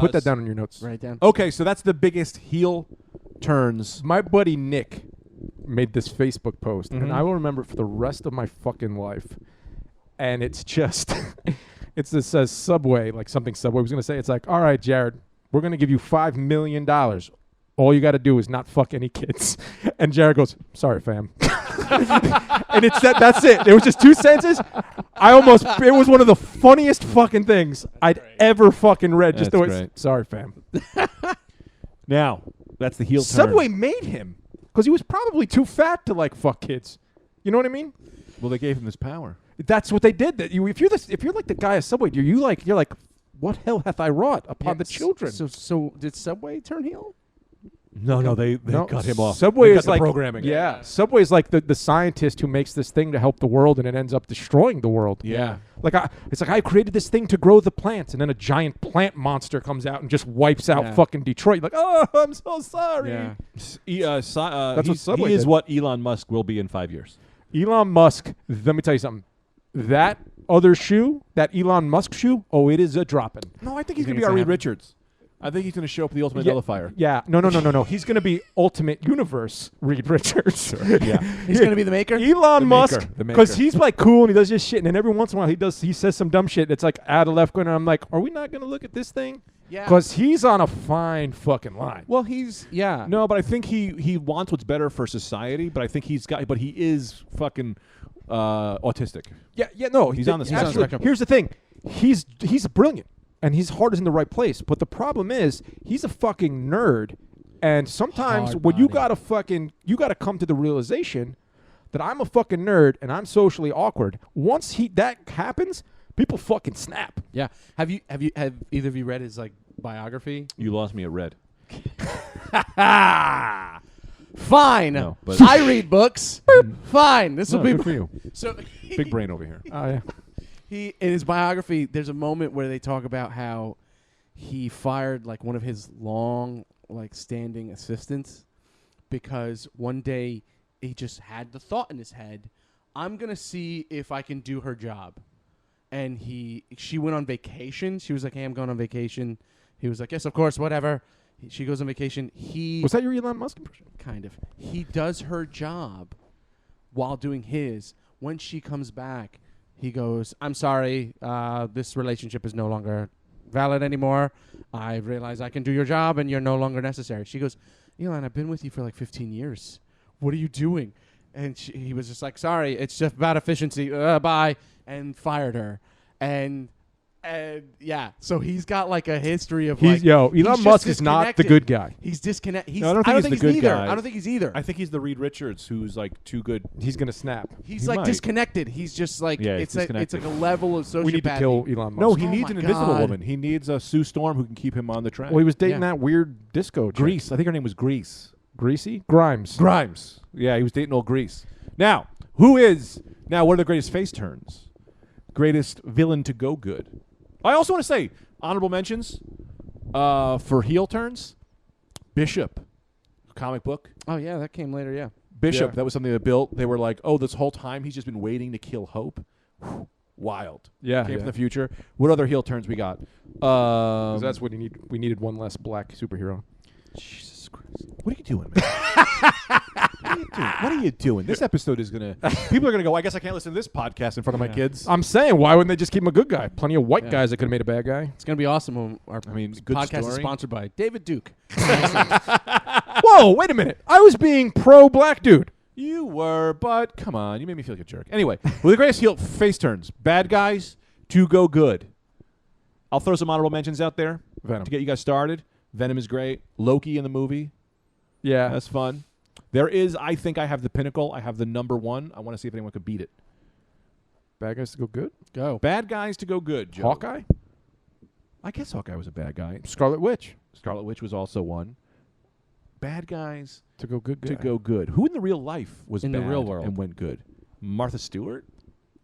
Put that down in your notes. Write it down. Okay, so that's the biggest heel turns. My buddy Nick made this Facebook post, Mhm. and I will remember it for the rest of my fucking life. And it's just, it says Subway, like something Subway was going to say. It's like, all right, Jared, we're going to give you $5 million. All you got to do is not fuck any kids. And Jared goes, sorry, fam. And it's that's it. It was just 2 sentences. It was one of the funniest fucking things I'd ever fucking read. Just the That's way, great. sorry, fam. Now, that's the heel turn. Subway made him because he was probably too fat to like fuck kids. You know what I mean? Well, they gave him this power. That's what they did. That if you're like the guy at Subway, you're like, what hell hath I wrought upon the children? So did Subway turn heel? No, they cut him off. Subway They is cut the like programming. Yeah, Subway is like the scientist who makes this thing to help the world, and it ends up destroying the world. Yeah. It's like I created this thing to grow the plants, and then a giant plant monster comes out and just wipes out Yeah. fucking Detroit. Like, oh, I'm so sorry. Yeah. That's what Subway He is did. what Elon Musk will be in 5 years. Elon Musk. Let me tell you something. That other shoe, that Elon Musk shoe, oh, it is a dropping. No, I think he's You going to think be it's our gonna Reed happen? Richards. I think he's going to show up at the Ultimate Yeah. Nullifier. Yeah, no. He's going to be Ultimate Universe Reed Richards. Yeah. He's going to be the maker? Elon The Musk, maker, the because maker. he's like cool and he does this shit, and then every once in a while he says some dumb shit that's like out of left corner. I'm like, are we not going to look at this thing? Yeah. Because he's on a fine fucking line. Well, he's yeah. No, but I think he wants what's better for society, but I think he is fucking autistic. Yeah, no, He's on the absolutely. spectrum. Here's the thing, he's brilliant and his heart is in the right place. But the problem is he's a fucking nerd, and sometimes Hard when you body. gotta come to the realization that I'm a fucking nerd and I'm socially awkward. Once that happens, people fucking snap. Yeah. Have either of you read his like biography? You lost me at red. Fine. No, but- I read books. Fine. This will No, be good for you. So Big brain over here. Oh yeah. he in his biography there's a moment where they talk about how he fired like one of his long like standing assistants because one day he just had the thought in his head, I'm going to see if I can do her job. And she went on vacation. She was like, hey, I'm going on vacation. He was like, yes, of course, whatever. She goes on vacation. Was that your Elon Musk impression? Kind of. He does her job while doing his. When she comes back, he goes, I'm sorry, this relationship is no longer valid anymore. I realize I can do your job and you're no longer necessary. She goes, Elon, I've been with you for like 15 years. What are you doing? And he was just like, sorry, it's just about efficiency. Bye. And fired her. And yeah, so he's got like a history of Elon just Musk is not the disconnected. good guy. He's disconnected. No, I don't think he's the good either. guy. I don't think he's either. I think he's the Reed Richards who's like too good. He's gonna snap. He's He like might. disconnected. He's just like Yeah, it's he's like a level of sociopathy. We need to kill Elon Musk. No, he Oh needs my an invisible God. woman. He needs a Sue Storm who can keep him on the track. Well, he was dating Yeah. that weird disco chick. Grease. I think her name was Grease. Greasy? Grimes. Grimes. Yeah, he was dating old Grease. Now, what are the greatest face turns? Greatest villain to go good. I also want to say, honorable mentions for heel turns. Bishop, comic book. Oh yeah, that came later. Yeah. Bishop, Yeah. that was something they built. They were like, oh, this whole time he's just been waiting to kill Hope. Whew, wild. Yeah. Came from the future. What other heel turns we got? 'Cause that's what we needed one less black superhero. Jesus Christ. What are you doing, man? What are you doing? This episode is going to... People are going to go, I guess I can't listen to this podcast in front of my kids. I'm saying, why wouldn't they just keep him a good guy? Plenty of white Yeah. guys that could have made a bad guy. It's gonna be awesome when our good podcast is story. sponsored by David Duke. Whoa, wait a minute. I was being pro black dude. You were, but come on. You made me feel like a jerk. Anyway, well, the greatest heel face turns. Bad guys to go good. I'll throw some honorable mentions out there Venom. to get you guys started. Venom is great. Loki in the movie. Yeah. That's fun. There is, I think I have the pinnacle. I have the number one. I want to see if anyone could beat it. Bad guys to go good. Go. Bad guys to go good, Joe. Hawkeye. I guess Hawkeye was a bad guy. Scarlet Witch. Scarlet Witch was also one. Bad guys To go good. to go good. Who in the real life was In the bad real world. and went good? Martha Stewart?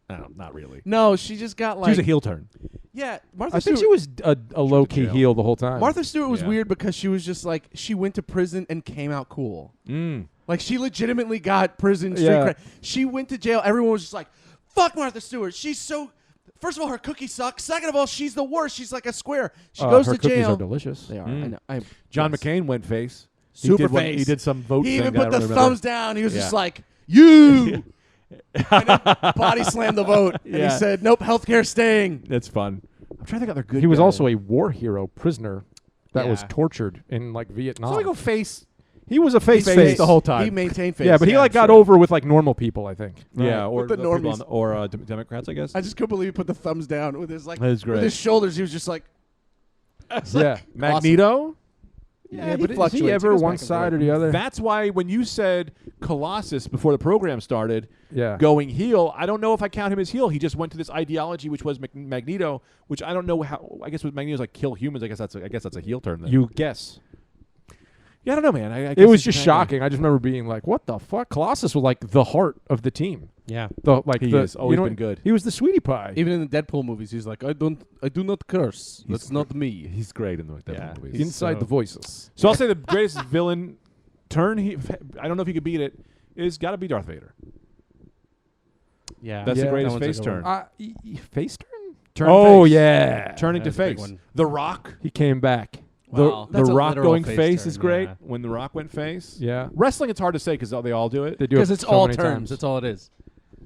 No, not really. No, she just got like. She was a heel turn. Yeah, Martha I think Stewart. she was a low key jail. heel the whole time. Martha Stewart was Yeah. weird because she was just like she went to prison and came out cool. Mm. Like she legitimately got prison street Yeah. cred. She went to jail. Everyone was just like, "Fuck Martha Stewart. She's so." First of all, her cookies suck. Second of all, she's the worst. She's like a square. She goes her to cookies jail. are delicious. They are. Mm. I know. John yes. McCain went face. Super he did face. He did some vote He thing. even I put don't the remember. thumbs down. He was Yeah. just like, "You." And then body slammed the vote. And Yeah. he said, "Nope, healthcare staying." That's fun. I'm trying to think of other good He was guys. also a war hero prisoner that was Yeah. tortured in like Vietnam. So we go face. He was a face the whole time. He maintained face. yeah, but he like got sure. over with like normal people, I think. Yeah, or With the people normies. on or Democrats, I guess. I just couldn't believe he put the thumbs down with his like That is with great. his shoulders. He was just like, Yeah. Magneto. Yeah, but is fluctuates. he He ever goes one back and side forth. or the other? That's why when you said Colossus before the program started, Yeah. going heel, I don't know if I count him as heel. He just went to this ideology, which was Magneto, which I don't know how. I guess with Magneto's like kill humans. I guess that's a heel turn. Then. You guess. Yeah, I don't know, man. I It guess was it's just kinda- shocking. I just remember being like, "What the fuck?" Colossus was like the heart of the team. Yeah. The like He the, has always you know, been good. He was the sweetie pie. Even in the Deadpool movies, he's like, I do not curse. That's not me. He's great in the Yeah. movies. Inside the voices. So I'll say the greatest villain turn. I don't know if he could beat it. Is got to be Darth Vader. Yeah. That's Yeah. the greatest That one's face a good turn. Face turn? Turn Oh face. yeah. Turning to That's a big face. one. The Rock. He came back. Wow. The That's a Rock literal going face face turn, is great. yeah. When The Rock went face. Yeah. Wrestling, it's hard to say because they all do it. They do it Because it's so all many terms. times. That's all it is.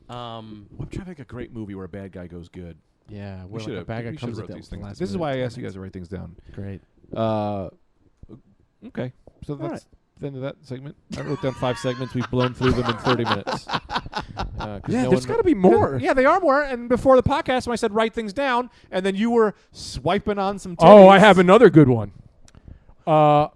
I'm trying to think of a great movie where a bad guy goes good. Yeah. We Where should like a have bad guy we comes should've at wrote the these things. last This is minute. why I asked you guys to write things down. Great. Okay. So that's the end of that segment. I wrote down 5 segments. We've blown through them in 30 minutes. Yeah, there's got to be more. Yeah, they are more. And before the podcast, when I said write things down, and then you were swiping on some. Oh, I titties. have another good one. Was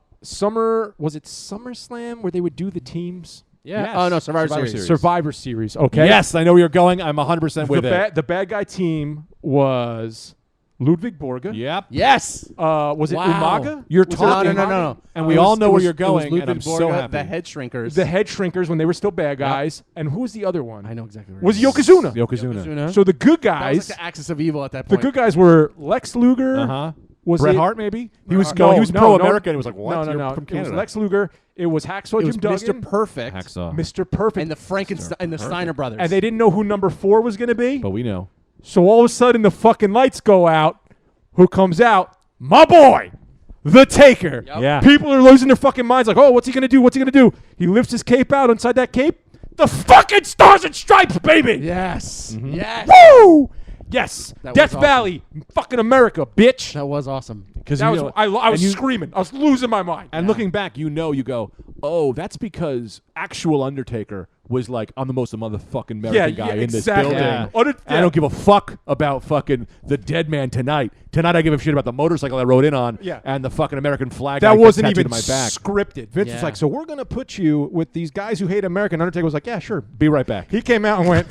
it SummerSlam where they would do the teams? Yeah. Yes. Oh no, Survivor Survivor Series. Series. Survivor Series. Okay. Yes, I know where you're going. I'm 100% with it. The bad guy team was Ludwig Borga. Yep. Yes. Was it Wow. Umaga? You're Was it talking. No. And we It all was- know it where was- you're it was going, and Ludwig I'm so Borga, happy. The head shrinkers. The head shrinkers when they were still bad guys. And who was the other one? I know exactly. Where Was it is. Yokozuna. Yokozuna. So the good That was guys, like the axis of evil at that the point. good guys were Lex Luger. Uh-huh. Was Bret it- Hart, maybe? He Uh, was no, he was no, pro-American. no. He was like, what? No, You're from It was Canada. Lex Luger. It was Hacksaw It was Jim Mr. Duggan. Perfect Hacksaw. Mr. Perfect. and the Frankenstein and the Steiner brothers. And they didn't know who number 4 was going to be. But we know. So all of a sudden the fucking lights go out. Who comes out? My boy, the Taker. Yep. Yeah. People are losing their fucking minds like, oh, what's he going to do? What's he going to do? He lifts his cape out. Inside that cape, the fucking Stars and Stripes, baby. Yes. Yes. Woo! Yes. That Death was awesome. Valley, fucking America, bitch. That was awesome. Because That was, I was screaming. I was losing my mind. And looking back, you go, oh, that's because actual Undertaker was like, I'm the most motherfucking American guy in this exactly. building. Yeah. I don't give a fuck about fucking the dead man tonight. Tonight I give a shit about the motorcycle I rode in on Yeah. and the fucking American flag I That got wasn't tattooed even to my back. scripted. Vince was Yeah. like, so we're going to put you with these guys who hate America. And Undertaker was like, yeah, sure. Be right back. He came out and went,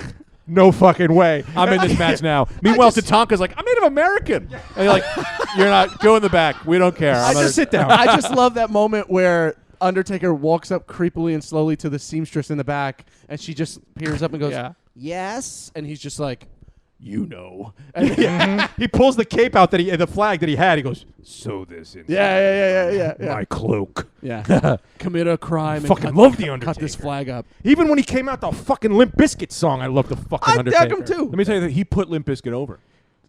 no fucking way. I'm in this match now. Meanwhile, Tatanka's like, I'm Native American. And you're like, you're not. Go in the back. We don't care. I just sit down. I just love that moment where Undertaker walks up creepily and slowly to the seamstress in the back, and she just peers up and goes, Yeah. "Yes," and he's just like, "You know," and He pulls the cape out the flag that he had. He goes, sew this in yeah. my cloak. Yeah. Commit a crime. Fucking and love the cut this Undertaker. flag up. Even when he came out the fucking Limp Bizkit song, I love the fucking I Undertaker. dug him too. Let me tell you that he put Limp Bizkit over.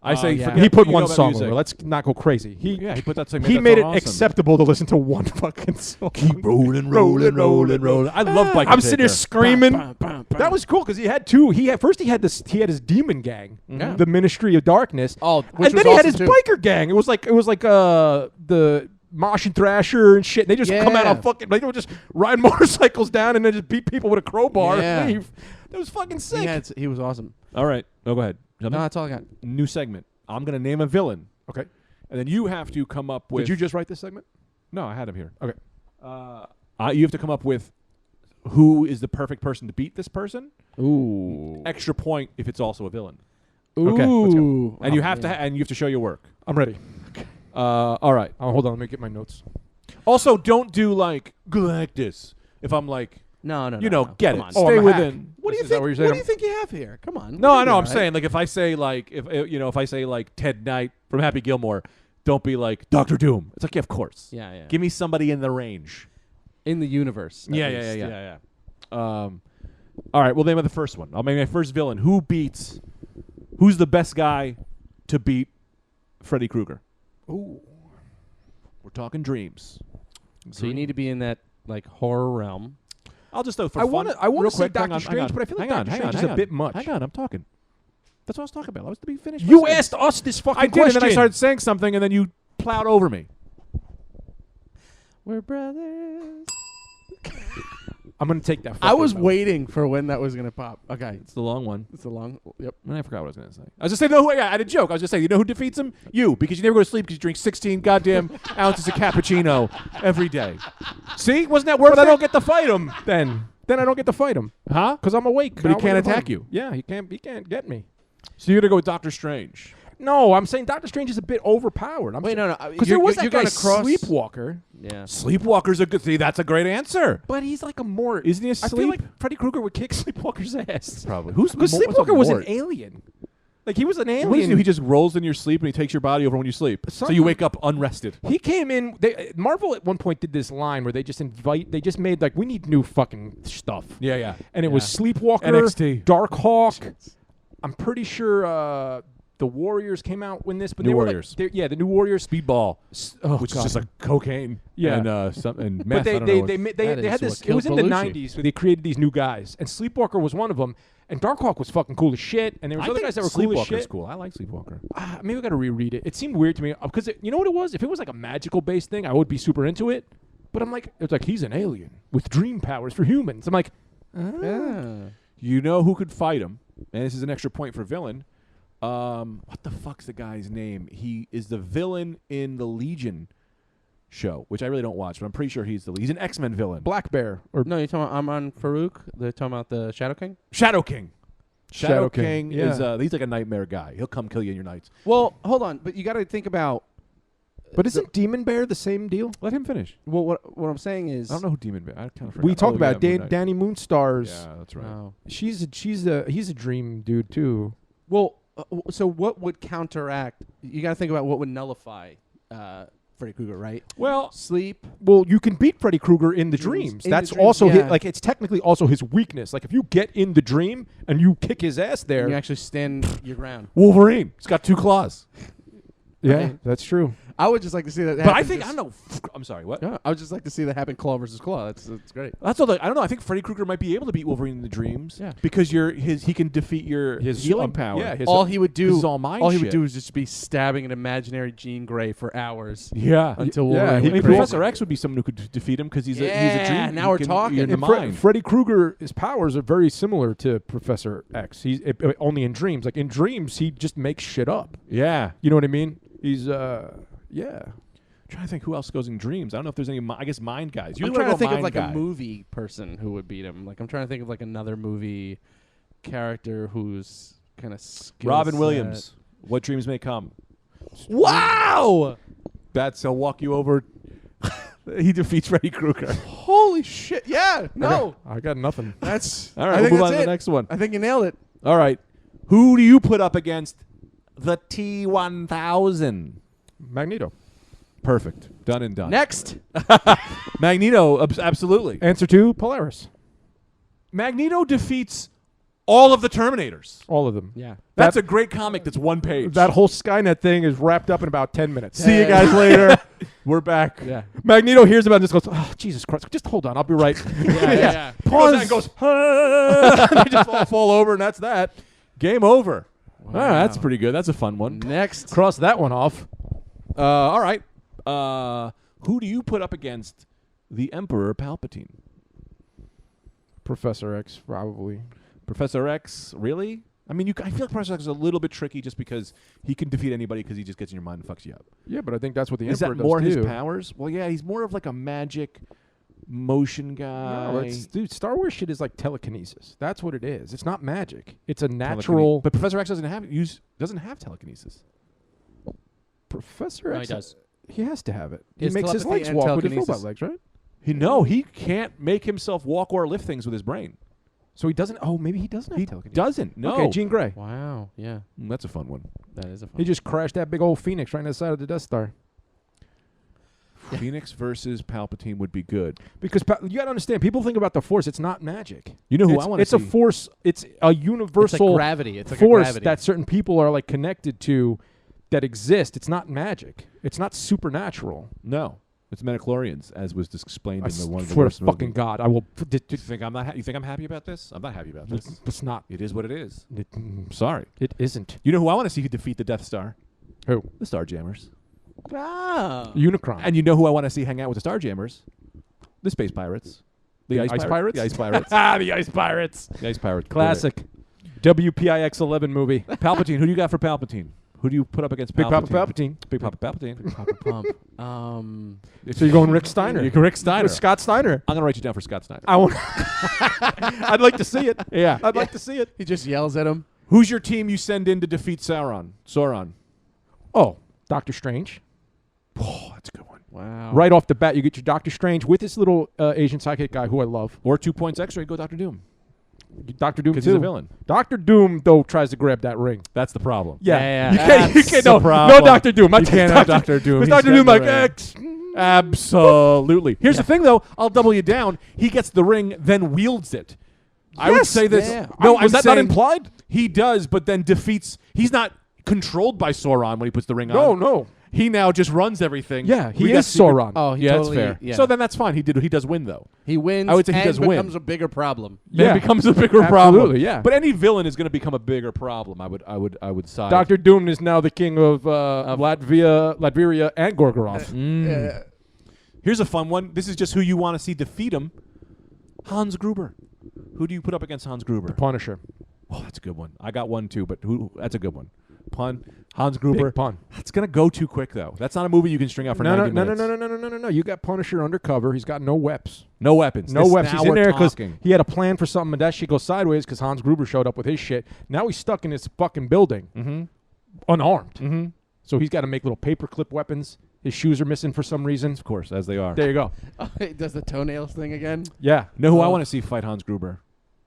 I say yeah. forget- He put you know one about song music. over. Let's not go crazy. He He put that song. he that made it song awesome. acceptable to listen to one fucking song. Keep rolling. I love Biker I'm sitting Taker. there screaming. Bam, bam, bam. That was cool because he had two. He had his demon gang, Yeah. the Ministry of Darkness. Oh, and which then was he had his awesome, too. biker gang. It was like the Mosh and Thrasher and shit. They just come out Yeah. on fucking. They would just ride motorcycles down and then just beat people with a crowbar Yeah. and leave. That was fucking sick. He was awesome. All right. Oh, go ahead. No, that's all I got. New segment. I'm gonna name a villain, Okay. and then you have to come up with. Did you just write this segment? No, I had him here. Okay. You have to come up with who is the perfect person to beat this person. Ooh. Extra point if it's also a villain, Okay, let's go. Ooh. and you have to and you have to show your work. I'm ready. All right. Oh, hold on. Let me get my notes. Also, don't do like Galactus. If I'm like, No. get Come it. on. Stay I'm a hack. within. What do you Is that think? what you're What saying? do you think you have here? Come on. No, I We're know. I'm all right. saying like if I say like if I say like Ted Knight from Happy Gilmore, don't be like Doctor Doom. It's like yeah, of course. Yeah. Give me somebody in the range. In the universe. at Yeah. least. All right. Well, name of the first one. I'll make my first villain. Who's the best guy to beat Freddy Krueger? Ooh. We're talking dreams. So you need to be in that like horror realm. I'll just for I fun. wanna real say quick, hang Doctor on, Strange, but I feel like hang on, Doctor hang on, Strange is hang a on. bit much. Hang on, I'm talking. That's what I was talking about. I was to be finished. You my sentence. asked us this fucking I did, question. and then I started saying something, and then you plowed over me. We're brothers. I'm gonna take that. I was fucking waiting for when that was gonna pop. Okay, It's the long one. it's a long. Yep. And I forgot what I was going to say. I was just saying, no, I had a joke. I was just saying, you know who defeats him? You, because you never go to sleep because you drink 16 goddamn ounces of cappuccino every day. See? Wasn't that worth But it? I don't get to fight him. Then I don't get to fight him Huh? because I'm awake. But he I don't can't get to fight attack him. you. Yeah, he can't get me. So you're going to go with Doctor Strange. No, I'm saying Doctor Strange is a bit overpowered. Wait, no. Because there was that you're guy gonna cross. Sleepwalker, Yeah. Sleepwalker's a good. See, that's a great answer. but he's like a more. Isn't he I feel asleep? like Freddy Krueger would kick Sleepwalker's ass. Probably. Who's Because what's a Sleepwalker was an mort? alien. Like he was an What does he alien. do? He just rolls in your sleep and he takes your body over when you sleep. So Something- you wake up unrested. He came in. Marvel at one point did this line where they just made like we need new fucking stuff. Yeah. And it was Sleepwalker, NXT. Darkhawk. I'm pretty sure the Warriors came out when this, but New they were Warriors. Like, the New Warriors. Speedball, Oh, which God. is just like cocaine. Yeah. And and meth. But they I don't know they what- That they had is this. what It killed was in the Belushi. '90s where they created these new guys, and Sleepwalker was one of them. And Darkhawk was fucking cool as shit. And there was I other think guys that were cool as Sleepwalker's shit. cool. I like Sleepwalker. Maybe I got to reread it. It seemed weird to me because you know what it was. If it was like a magical based thing, I would be super into it. But I'm like, it's like he's an alien with dream powers for humans. I'm like, Yeah. You know who could fight him? And this is an extra point for villain. What the fuck's the guy's name? He is the villain in the Legion show, which I really don't watch, but I'm pretty sure he's he's an X-Men villain. Black Bear or No, you're talking about Amon Farouk. They're talking about the Shadow King. Shadow King. Shadow King, is yeah. he's like a nightmare guy. He'll come kill you in your nights. Well, hold on, but you got to think about. But isn't Demon Bear the same deal? Let him finish. Well, what I'm saying is. I don't know who Demon Bear. I kind of forgot. We talked about Moon Knight. Danny Moonstar's. Yeah, that's right. Oh. He's a dream dude too. Well, so what would counteract? You got to think about what would nullify Freddy Krueger, right? Well, Sleep. Well, you can beat Freddy Krueger in the Dreams. dreams. In the That's dreams, also yeah. it's technically also his weakness. Like if you get in the dream and you kick his ass there, You actually stand your ground. Wolverine. He's got 2 claws. yeah, Right. that's true. I would just like to see that. But I happen think just- I don't know. I'm sorry. What? Yeah, I would just like to see that happen. Claw versus claw. That's great. That's all. I don't know. I think Freddy Krueger might be able to beat Wolverine in the dreams. Yeah. Because he can defeat your His healing power. Yeah, his All he would do. This is all mind he shit. would do is just be stabbing an imaginary Jean Grey for hours Yeah. until yeah, Wolverine. he- I would mean, crazy. Professor X would be someone who could defeat him because he's a Yeah, dream. now He we're can- talking. You're in the And mind. Freddy Krueger, his powers are very similar to Professor X. He's only in dreams. Like in dreams, he just makes shit up. Yeah. You know what I mean? He's yeah. Trying to think who else goes in dreams. I don't know if there's any. I guess mind guys. I'm wanna trying to go think of mind like guy. a movie person who would beat him. Like I'm trying to think of like another movie character who's kind of Robin Williams. What dreams may come. Wow. He'll walk you over. He defeats Freddy Krueger. Holy shit! Yeah, no, I got nothing. that's All I right, think we'll move that's on to it. the next one. I think you nailed it. All right. Who do you put up against the T-1000? Magneto. Perfect. Done and done. Next, Magneto, absolutely. Answer to Polaris. Magneto defeats all of the Terminators. All of them. yeah. That's a great comic that's one page. That whole Skynet thing is wrapped up in about 10 minutes. See you guys later. We're back. Yeah. Magneto hears about it and just goes, oh, Jesus Christ. Just hold on. I'll be right. Yeah. Pause. Goes, they just fall over, and that's that. Game over. Wow. All right, that's pretty good. That's a fun one. Next, Cross that one off. All right. Who do you put up against the Emperor Palpatine? Professor X, probably. Professor X, really? I mean, I feel like Professor X is a little bit tricky just because he can defeat anybody because he just gets in your mind and fucks you up. Yeah, but I think that's what the Is Emperor that more does his too. powers? Well, yeah, he's more of like a magic motion guy. No, dude, Star Wars shit is like telekinesis. That's what it is. It's not magic. It's a natural. But Professor X doesn't have telekinesis. Professor No, he X. does. He has to have it. He His makes his telepathy legs and walk with his telekinesis. robot legs, right? He can't make himself walk or lift things with his brain. So he doesn't. Oh, maybe he doesn't have He telekinesis. doesn't. No. Okay, Jean Grey. Wow. Yeah. That's a fun one. That is a fun. He just crashed that big old Phoenix right on the side of the Death Star. Phoenix versus Palpatine would be good. Because you got to understand, people think about the Force. It's not magic. You know who it's, I want to It's see? a force. It's a It's universal like gravity. It's like force a gravity. that certain people are like connected to, that exist. It's not magic. It's not supernatural. No. It's midichlorians, as was explained in the one of the swear worst to fucking movies. God, I will. You think I'm not? You think I'm happy about this? I'm not happy about this. It's not. It is what it is. It, Sorry. it isn't. You know who I want to see defeat the Death Star? Who? The Starjammers. Ah. Unicron. And you know who I want to see hang out with the Starjammers? The Space Pirates. The Ice Pirates? The Ice Pirates. The Ice Pirates. The Ice Pirates. Classic. WPIX 11 movie. Palpatine. Who do you got for Palpatine? Who do you put up against Big Palpatine? Papa Palpatine. Big Papa Palpatine. Papa Pump. So you're going Rick Steiner. You're Rick Steiner. With Scott Steiner. I'm going to write you down for Scott Snyder. I want. I'd like to see it. Yeah. I'd like to see it. He just yells at him. Who's your team you send in to defeat Sauron? Oh, Doctor Strange. Oh, that's a good one. Wow. Right off the bat, you get your Doctor Strange with this little Asian sidekick guy who I love. Or 2 points extra, you go Doctor Doom. Doctor Doom Because too. he's a villain. Doctor Doom though tries to grab that ring. That's the problem. Yeah. You can't. You That's can't. the No, problem. no Doctor Doom. You can't have Dr. Doom. Because He's Doctor Doom got like the ring. X. Absolutely. Here's the thing, though. I'll double you down. He gets the ring, then wields it. I would Yes. say this. Yeah. No, was that not implied? He does, but then defeats. He's not controlled by Sauron when he puts the ring No, on. no. He now just runs everything. Yeah, he We got is secret- Sauron. Oh, he Yeah, totally. that's fair. Yeah. So then that's fine. He does win, though. he wins. I would say he and does win. becomes a bigger problem. Then Yeah. it becomes a bigger problem. Absolutely, yeah. But any villain is going to become a bigger problem. I would side. Doctor Doom is now the king of Latveria, and Gorgoroth. Here's a fun one. This is just who you want to see defeat him. Hans Gruber. Who do you put up against Hans Gruber? Punisher. Oh, that's a good one. I got one too, but that's a good one. Pun. Hans Gruber. Big pun. That's gonna go too quick though. That's not a movie you can string out for 90 minutes. No. You got Punisher undercover. He's got no weapons. No weapons. No weapons. Now He's in we're there because talking. he had a plan for something, and that shit goes sideways because Hans Gruber showed up with his shit. Now he's stuck in this fucking building, unarmed. Mm-hmm. So he's got to make little paperclip weapons. His shoes are missing for some reason. Of course, as they are. There you go. Oh, he does the toenails thing again? Yeah. Know who I Oh. want to see fight Hans Gruber?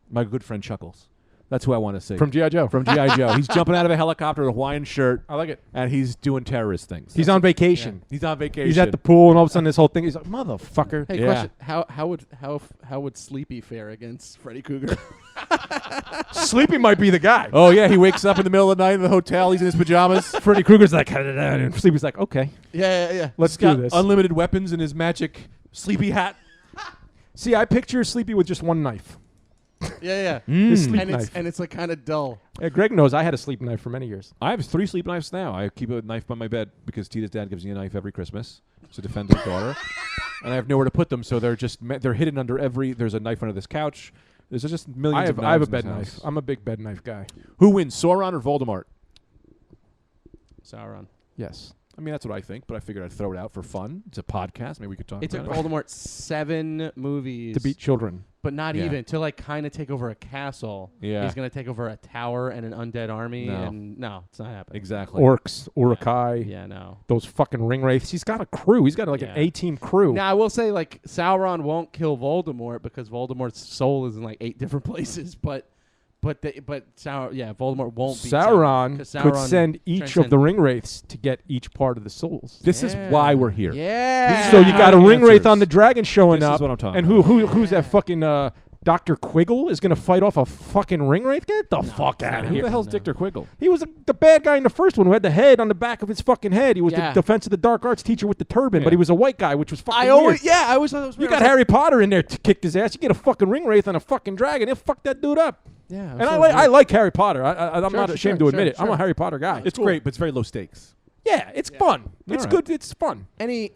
My good friend Chuckles. That's who I want to see. From G.I. Joe. From G.I. Joe. He's jumping out of a helicopter with a Hawaiian shirt, I like it. and he's doing terrorist things. He's on vacation. He's on vacation. He's at the pool, and all of a sudden this whole thing. He's like, motherfucker. Hey, Yeah. question. How would Sleepy fare against Freddy Krueger? Sleepy might be the guy. Oh yeah, he wakes up in the middle of the night in the hotel. He's in his pajamas. Freddy Krueger's like, and Sleepy's like, okay, yeah. let's He's got do this. unlimited weapons in his magic sleepy hat. See, I picture Sleepy with just one knife. Yeah. His sleep And knife. it's like kind of dull. Greg knows I had a sleep knife for many years. I have 3 sleep knives now. I keep a knife by my bed because Tita's dad gives me a knife every Christmas to defend his daughter, and I have nowhere to put them, so they're hidden under every. There's a knife under this couch. There's just millions of knives. I have a in bed this knife. house. I'm a big bed knife guy. Who wins, Sauron or Voldemort? Sauron. Yes. I mean, that's what I think, but I figured I'd throw it out for fun. It's a podcast. Maybe we could talk It took about it. Voldemort 7 movies To beat children. but not Yeah. even to like kind of take over a castle. Yeah. He's gonna take over a tower and an undead army, No. and no, it's not happening. Exactly. Orcs, Urukai, Yeah, no. those fucking ring wraiths. He's got a crew. He's got like Yeah. an A-team crew. Now I will say like Sauron won't kill Voldemort because Voldemort's soul is in like 8 different places, but Voldemort won't beat Sauron 'cause could Sauron send each of transcend- the ring wraiths to get each part of the souls. This is why we're here. Yeah. So you got a ring wraith Answers. on the dragon showing This is up, what I'm talking and about. who's that fucking Dr. Quiggle is gonna fight off a fucking ring wraith? Get the fuck out of Who here! the hell's No. Dictor Quiggle? He was the bad guy in the first one who had the head on the back of his fucking head. He was Yeah. the Defense of the Dark Arts teacher with the turban, Yeah. but he was a white guy, which was fucking I weird. always thought that was You weird. got I was Harry Potter in there to kick his ass. You get a fucking ring wraith on a fucking dragon. He'll fuck that dude up. like, yeah, And I like Harry Potter. I'm Sure, not sure, ashamed to admit it. I'm sure. a Harry Potter guy. It's great, but it's very low stakes. Yeah, it's fun. It's right. good. It's fun. any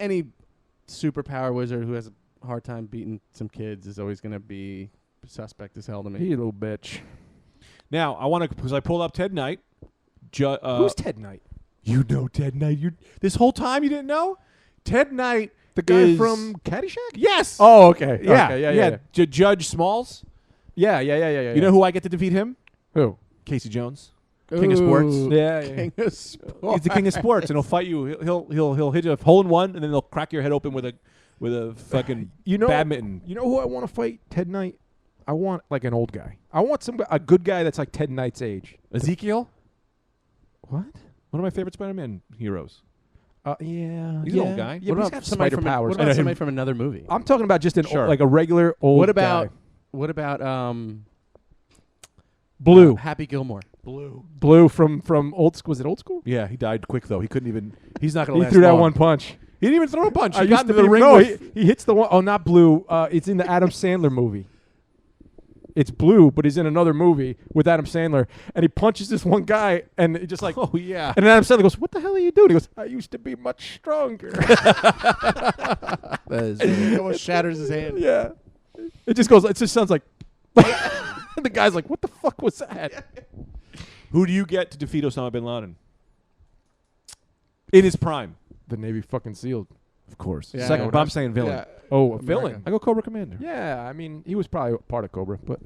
superpower wizard who has a hard time beating some kids is always gonna be suspect as hell to me. You little bitch. Now, I want to, because I pulled up Ted Knight. Who's Ted Knight? You know Ted Knight. This whole time you didn't know? Ted Knight. The guy is- from Caddyshack? Yes. Oh, okay. yeah. Okay, yeah. Judge Smalls. Yeah. You know who I get to defeat him? Who? Casey Jones. King of sports. Ooh, Yeah, King of sports. He's the king of sports, and he'll fight you. He'll hit you a hole in one, and then he'll crack your head open with a fucking badminton. You know who I want to fight? Ted Knight. I want like an old guy. I want a good guy that's like Ted Knight's age. Ezekiel, What? one of my favorite Spider-Man heroes. Yeah. He's an old guy. Yeah, but he's got somebody spider from powers. What about somebody from another movie? I'm talking about just Sure. like a regular old What about guy. Blue? Happy Gilmore. Blue from old school. Was it old school? Yeah, he died quick though. He couldn't even. He's not going He to last threw that long. one punch. He didn't even throw a punch. I He used got into to the be- ring no, with. he hits the one. Oh, not Blue. It's in the Adam Sandler movie. It's Blue, but he's in another movie with Adam Sandler, and he punches this one guy, and it just like, Oh yeah. and then Adam Sandler goes, "What the hell are you doing?" He goes, "I used to be much stronger." He almost shatters his hand. Yeah, it just goes. It just sounds like. And the guy's like, "What the fuck was that?" Who do you get to defeat Osama bin Laden? In his prime, The Navy fucking sealed. of course. Yeah, Second, yeah. but I'm saying villain. Yeah. Oh, a villain. I go Cobra Commander. Yeah, I mean, he was probably part of Cobra, but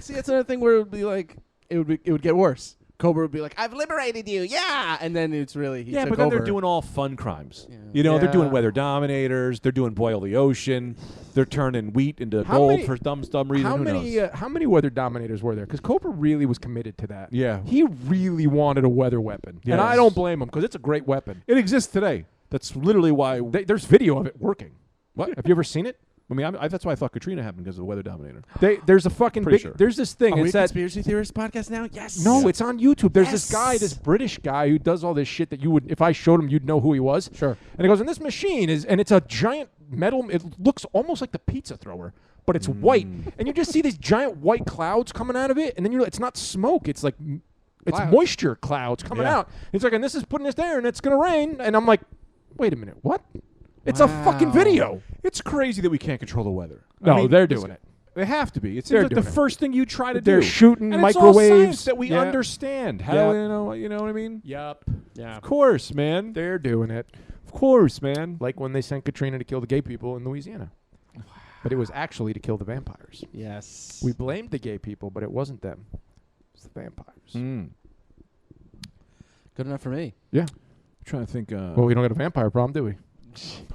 See, that's another thing where it would be like it would get worse. Cobra would be like, "I've liberated you, yeah," and then it's really he Yeah, took but then over. they're doing all fun crimes. Yeah. You know, they're doing Yeah. weather dominators. They're doing boil the ocean. They're turning wheat into How gold many- for dumb reason. how Who many knows? how many weather dominators were there? Because Cobra really was committed to that. Yeah. He really wanted a weather weapon, and I Yes. don't blame him because it's a great weapon. It exists today. That's literally why. There's video of it working. What? Have you ever seen it? I mean, that's why I thought Katrina happened because of the weather dominator. There's a fucking Pretty big. sure. There's this thing. Are we It's a that. conspiracy theorist podcast now? Yes. No, Yeah. it's on YouTube. There's this guy, Yes. this British guy who does all this shit that you would, if I showed him, you'd know who he was. Sure. And he goes, and this machine is, and it's a giant metal. It looks almost like the pizza thrower, but it's white, and you just see these giant white clouds coming out of it, and then it's not smoke. It's like it's Clouds. moisture clouds coming Yeah. out. It's like, and this is putting this there, and it's gonna rain. And I'm like, wait a minute, what? It's a fucking Wow. video. It's crazy that we can't control the weather. No, I mean, they're doing it. They have to be. It's They're like the doing it. first thing you try to They're do. shooting And it's all microwaves science that we Yeah. understand. How Yeah. you know what I mean? Yep. Yeah. Of course, man. They're doing it. Of course, man. Like when they sent Katrina to kill the gay people in Louisiana. But it was actually to kill the vampires. Yes. We blamed the gay people, but it wasn't them. It was the vampires. Mm. Good enough for me. Yeah. I'm trying to think. Well, we don't got a vampire problem, do we?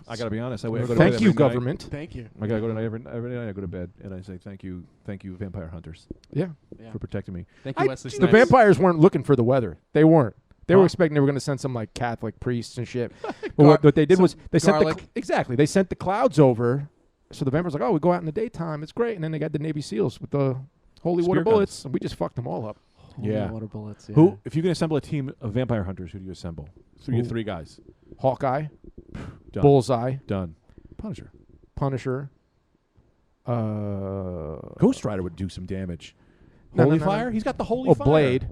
I gotta be honest. I go to Thank bed you, every night. government. Thank you. I gotta go to every night. I go to bed and I say thank you, vampire hunters, Yeah. Yeah. for protecting me. Thank you, Wesley The Snipes. vampires weren't looking for the weather. They weren't. They were Huh? expecting they were going to send some like Catholic priests and shit. But Gar- what they did some was they sent the garlic. exactly. They sent the clouds over. So the vampires like, oh, we go out in the daytime. It's great. And then they got the Navy SEALs with the holy water Spear bullets, guns. and we just fucked them all up. Holy Yeah. Water bullets. Yeah. Who, if you can assemble a team of vampire hunters, who do you assemble? Who? Three guys. Hawkeye, Done. Bullseye, Done. Punisher. Punisher. Ghost Rider would do some damage. No, Holy no, no, Fire? no. He's got the Holy Oh, Fire. Blade.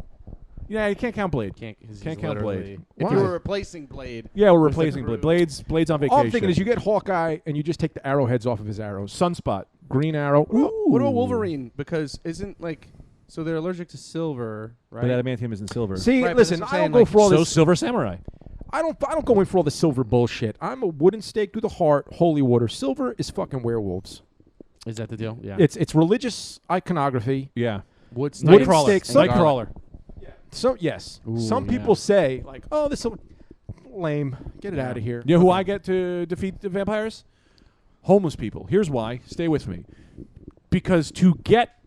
Yeah, you can't count Blade. Can't Can't count Blade. If Why? you were replacing Blade, Yeah, we're Where's the replacing crew? Blade. Blade's on vacation. All I'm thinking is you get Hawkeye and you just take the arrowheads off of his arrows. Sunspot. Green Arrow. what about Wolverine? Because isn't like so they're allergic to silver, right? But adamantium isn't silver. See, Right, but listen, that's I what I'm don't go saying, for all so this. Silver Samurai. I don't go in for all the silver bullshit. I'm a wooden stake through the heart, holy water. Silver is fucking werewolves. Is that the deal? Yeah. It's religious iconography. Yeah. Wood Wooden Nightcrawler. stakes. Some, Nightcrawler. so yes, Ooh, some yeah. people say like, oh, this is lame. Get it out of here. You know who I get to defeat the vampires? Homeless people. Here's why. Stay with me. Because to get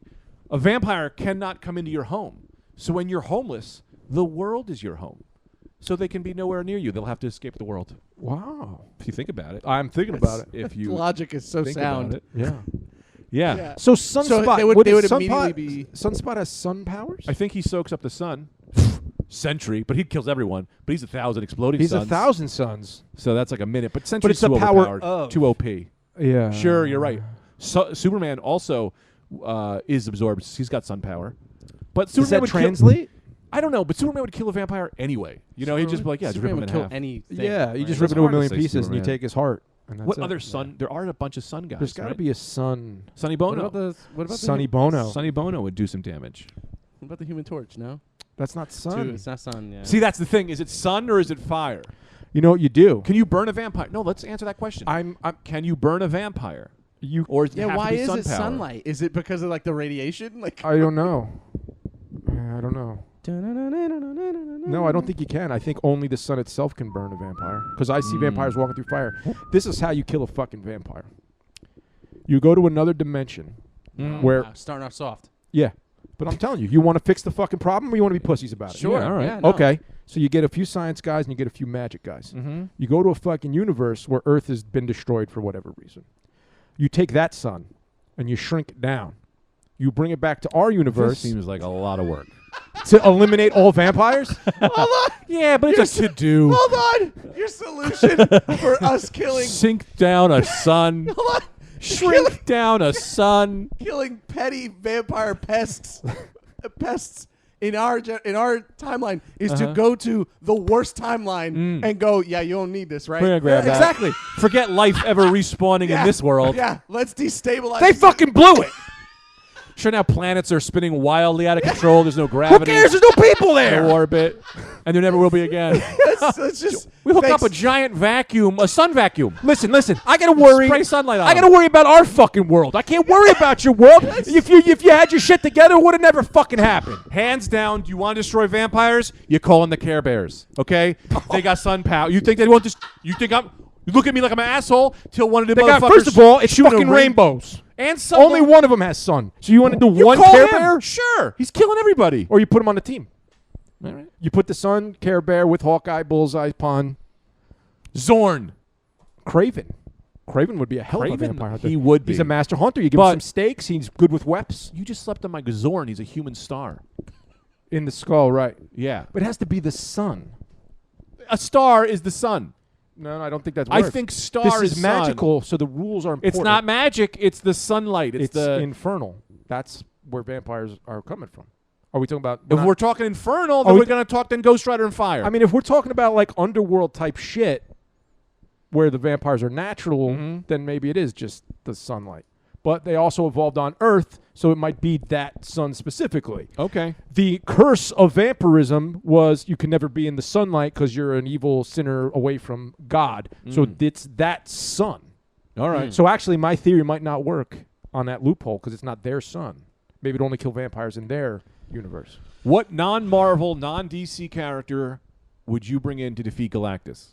a vampire cannot come into your home. So when you're homeless, the world is your home. So they can be nowhere near you. They'll have to escape the world. Wow. If you think about it. I'm thinking about it. If you logic is so think sound. about it. Yeah. Yeah. Yeah. So Sunspot. they would- what they is would Sunspot? immediately be- Sunspot has sun powers. I think he soaks up the sun. Sentry, but he kills everyone. But he's 1,000 exploding He's suns. 1,000 suns. So that's like a minute. But Sentry's But it's the too power overpowered, of- too OP. Yeah. Sure, you're right. So, Superman also is absorbed. He's got sun power. But Does Superman that would translate? I don't know, but Superman would kill a vampire anyway. You know, he'd just be like, yeah, just rip Superman him would in kill half. anything. Yeah, you right? just That's rip it into a hard to million say pieces and you Superman. take his heart. And that's What it. other sun? There are a bunch of sun guys. There's got to right? be a sun. Sonny What Bono. about the Sonny Bono. Sonny Bono would do some damage. What about the Human Torch? No. That's not sun. It's not sun. Yeah. See, that's the thing. Is it sun or is it fire? You know what you do? Can you burn a vampire? No, let's answer that question. I'm Can you burn a vampire? you. Or does it yeah. have Why to be is sun it power? sunlight? Is it because of like the radiation? Like I don't know. I don't know. No, I don't think you can. I think only the sun itself can burn a vampire. Because I see vampires walking through fire. This is how you kill a fucking vampire. You go to another dimension where... Wow, starting off soft. Yeah. But I'm telling you, you want to fix the fucking problem or you want to be pussies about it? Sure. Yeah, all right. Yeah, no. Okay. So you get a few science guys and you get a few magic guys. Mm-hmm. You go to a fucking universe where Earth has been destroyed for whatever reason. You take that sun and you shrink it down. You bring it back to our This universe seems like a lot of work. to eliminate all vampires. Hold on. Yeah, but it's a to-do. Hold on. Your solution for us killing Sink down a sun. hold on. Shrink down a sun. killing petty vampire pests in our timeline is to go to the worst timeline and go, yeah, you don't need this, right? We're gonna grab that. Exactly. Forget life ever respawning in this world. Yeah, let's destabilize. They fucking blew it. Sure, now planets are spinning wildly out of control. There's no Who gravity. cares? There's no people there. No orbit. And there never will be again. let's just We hook thanks- up a giant vacuum, a sun vacuum. Listen. I gotta worry. Spray sunlight on I gotta them. worry about our fucking world. I can't worry about your world. If you had your shit together, it would have never fucking happened. Hands down, do you want to destroy vampires? You call in the Care Bears, okay? They got sun power. You think they won't just... You look at me like I'm an asshole till one of the They got, motherfuckers... first of all, it's shooting a fucking ring- rainbows. And sun. Only one of them has sun. So you want to do You one call Care him. Bear? Sure. He's killing everybody. Or you put him on the team. All right. You put the Sun, Care Bear with Hawkeye, Bullseye, Pawn, Zorn. Craven. Craven would be a hell of a Craven? vampire hunter. He would be. He's a master hunter. You give him But- some steaks. He's good with weps. You just slept on my Zorn. He's a human star. In the skull, right. Yeah. But it has to be the sun. A star is the sun. No, I don't think that's I works. think star This is is sun. magical, so the rules are important. It's not magic. It's the sunlight. It's the... infernal. That's where vampires are coming from. Are we talking about... If we're talking infernal, then we- we're going to talk then Ghost Rider and Fire. I mean, if we're talking about like underworld type shit where the vampires are natural, then maybe it is just the sunlight. But they also evolved on Earth, so it might be that sun specifically. okay. The curse of vampirism was you can never be in the sunlight because you're an evil sinner away from God. So it's that sun. All right. So actually, my theory might not work on that loophole because it's not their sun. Maybe it only kill vampires in their universe. What non-Marvel, non-DC character would you bring in to defeat Galactus?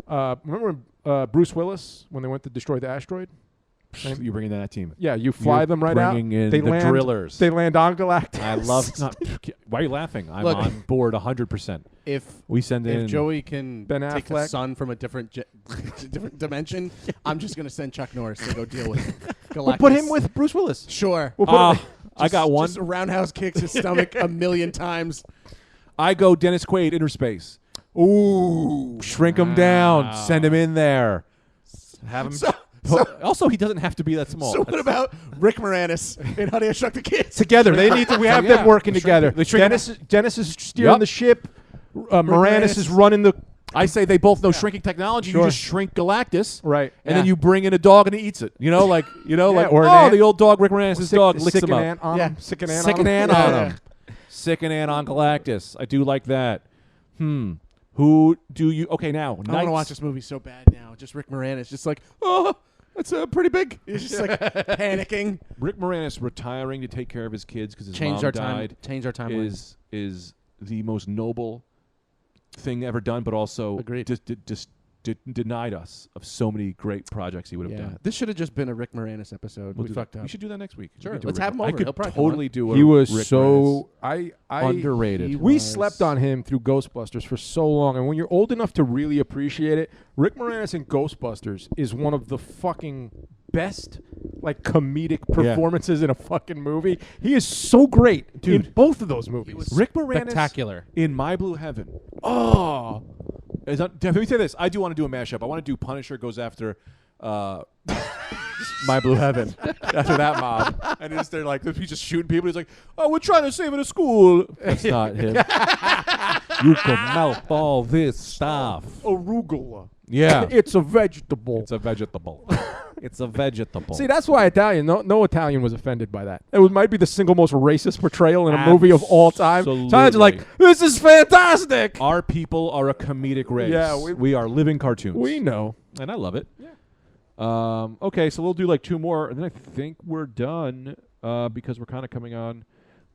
Remember Bruce Willis when they went to destroy the asteroid? You're bringing that team. Yeah, you fly You're them right out. bringing in They the land, drillers. They land on Galactus. I love... Not, why are you laughing? I'm Look. on board 100%. If We send in... Joey can Ben take the Affleck. sun from a different different dimension, I'm just gonna send Chuck Norris to go deal with Galactus. We'll put him with Bruce Willis. Sure. We'll put him, I got one. Just roundhouse kicks his stomach a million times. I go Dennis Quaid, Inner Space. Ooh. Shrink him down. Send him in there. Have him... also, he doesn't have to be that small. So what about Rick Moranis in Honey, I Shrunk the Kids? together. They need to. We have Yeah. them working They shrink together. it. They shrink Dennis is steering Yep. the ship. Moranis is running the I say they both know shrinking technology. Sure. You just shrink Galactus. right. And then you bring in a dog and he eats it. You know, like or an oh, ant. the old dog Rick Moranis' dog licks sick him an up. ant on Yeah. him. Sick an ant Sick on an him. ant on Yeah. him. Sick an ant on Galactus. I do like that. Who do you? Okay, now I want to Knights- watch this movie so bad now. Just Rick Moranis, just like, oh, that's pretty big. He's just like panicking. Rick Moranis retiring to take care of his kids because his Change mom our time. died Change our timeline. is the most noble thing ever done, but also Agreed. just denied us of so many great projects he would have Yeah, done. this should have just been a Rick Moranis episode. We'll We do fucked that. up. We should do that next week. Sure, We could do let's a have him Rick- over. I could He'll probably come totally do a He was Rick so Moranis. I underrated. he We was- slept on him through Ghostbusters for so long, and when you're old enough to really appreciate it, Rick Moranis in Ghostbusters is one of the fucking best, like, comedic performances in a fucking movie. He is so great, Dude. in both of those movies. Rick Moranis Spectacular. in My Blue Heaven. Oh, let me say this. I do want to do a mashup. I want to do Punisher goes after My Blue Heaven after that mob, and it's they're like he's just shooting people. He's like, "Oh, we're trying to save it a school." That's not him. You can melt all this stuff. Arugula. Yeah, It's a vegetable. it's a vegetable. It's a vegetable. See, that's why Italian. No Italian was offended by that. It might be the single most racist portrayal in a movie of all time. Italians are like, "This is fantastic." Our people are a comedic race. Yeah, we are living cartoons. We know. and I love it. Okay, so we'll do like 2 more, and then I think we're done because we're kind of coming on.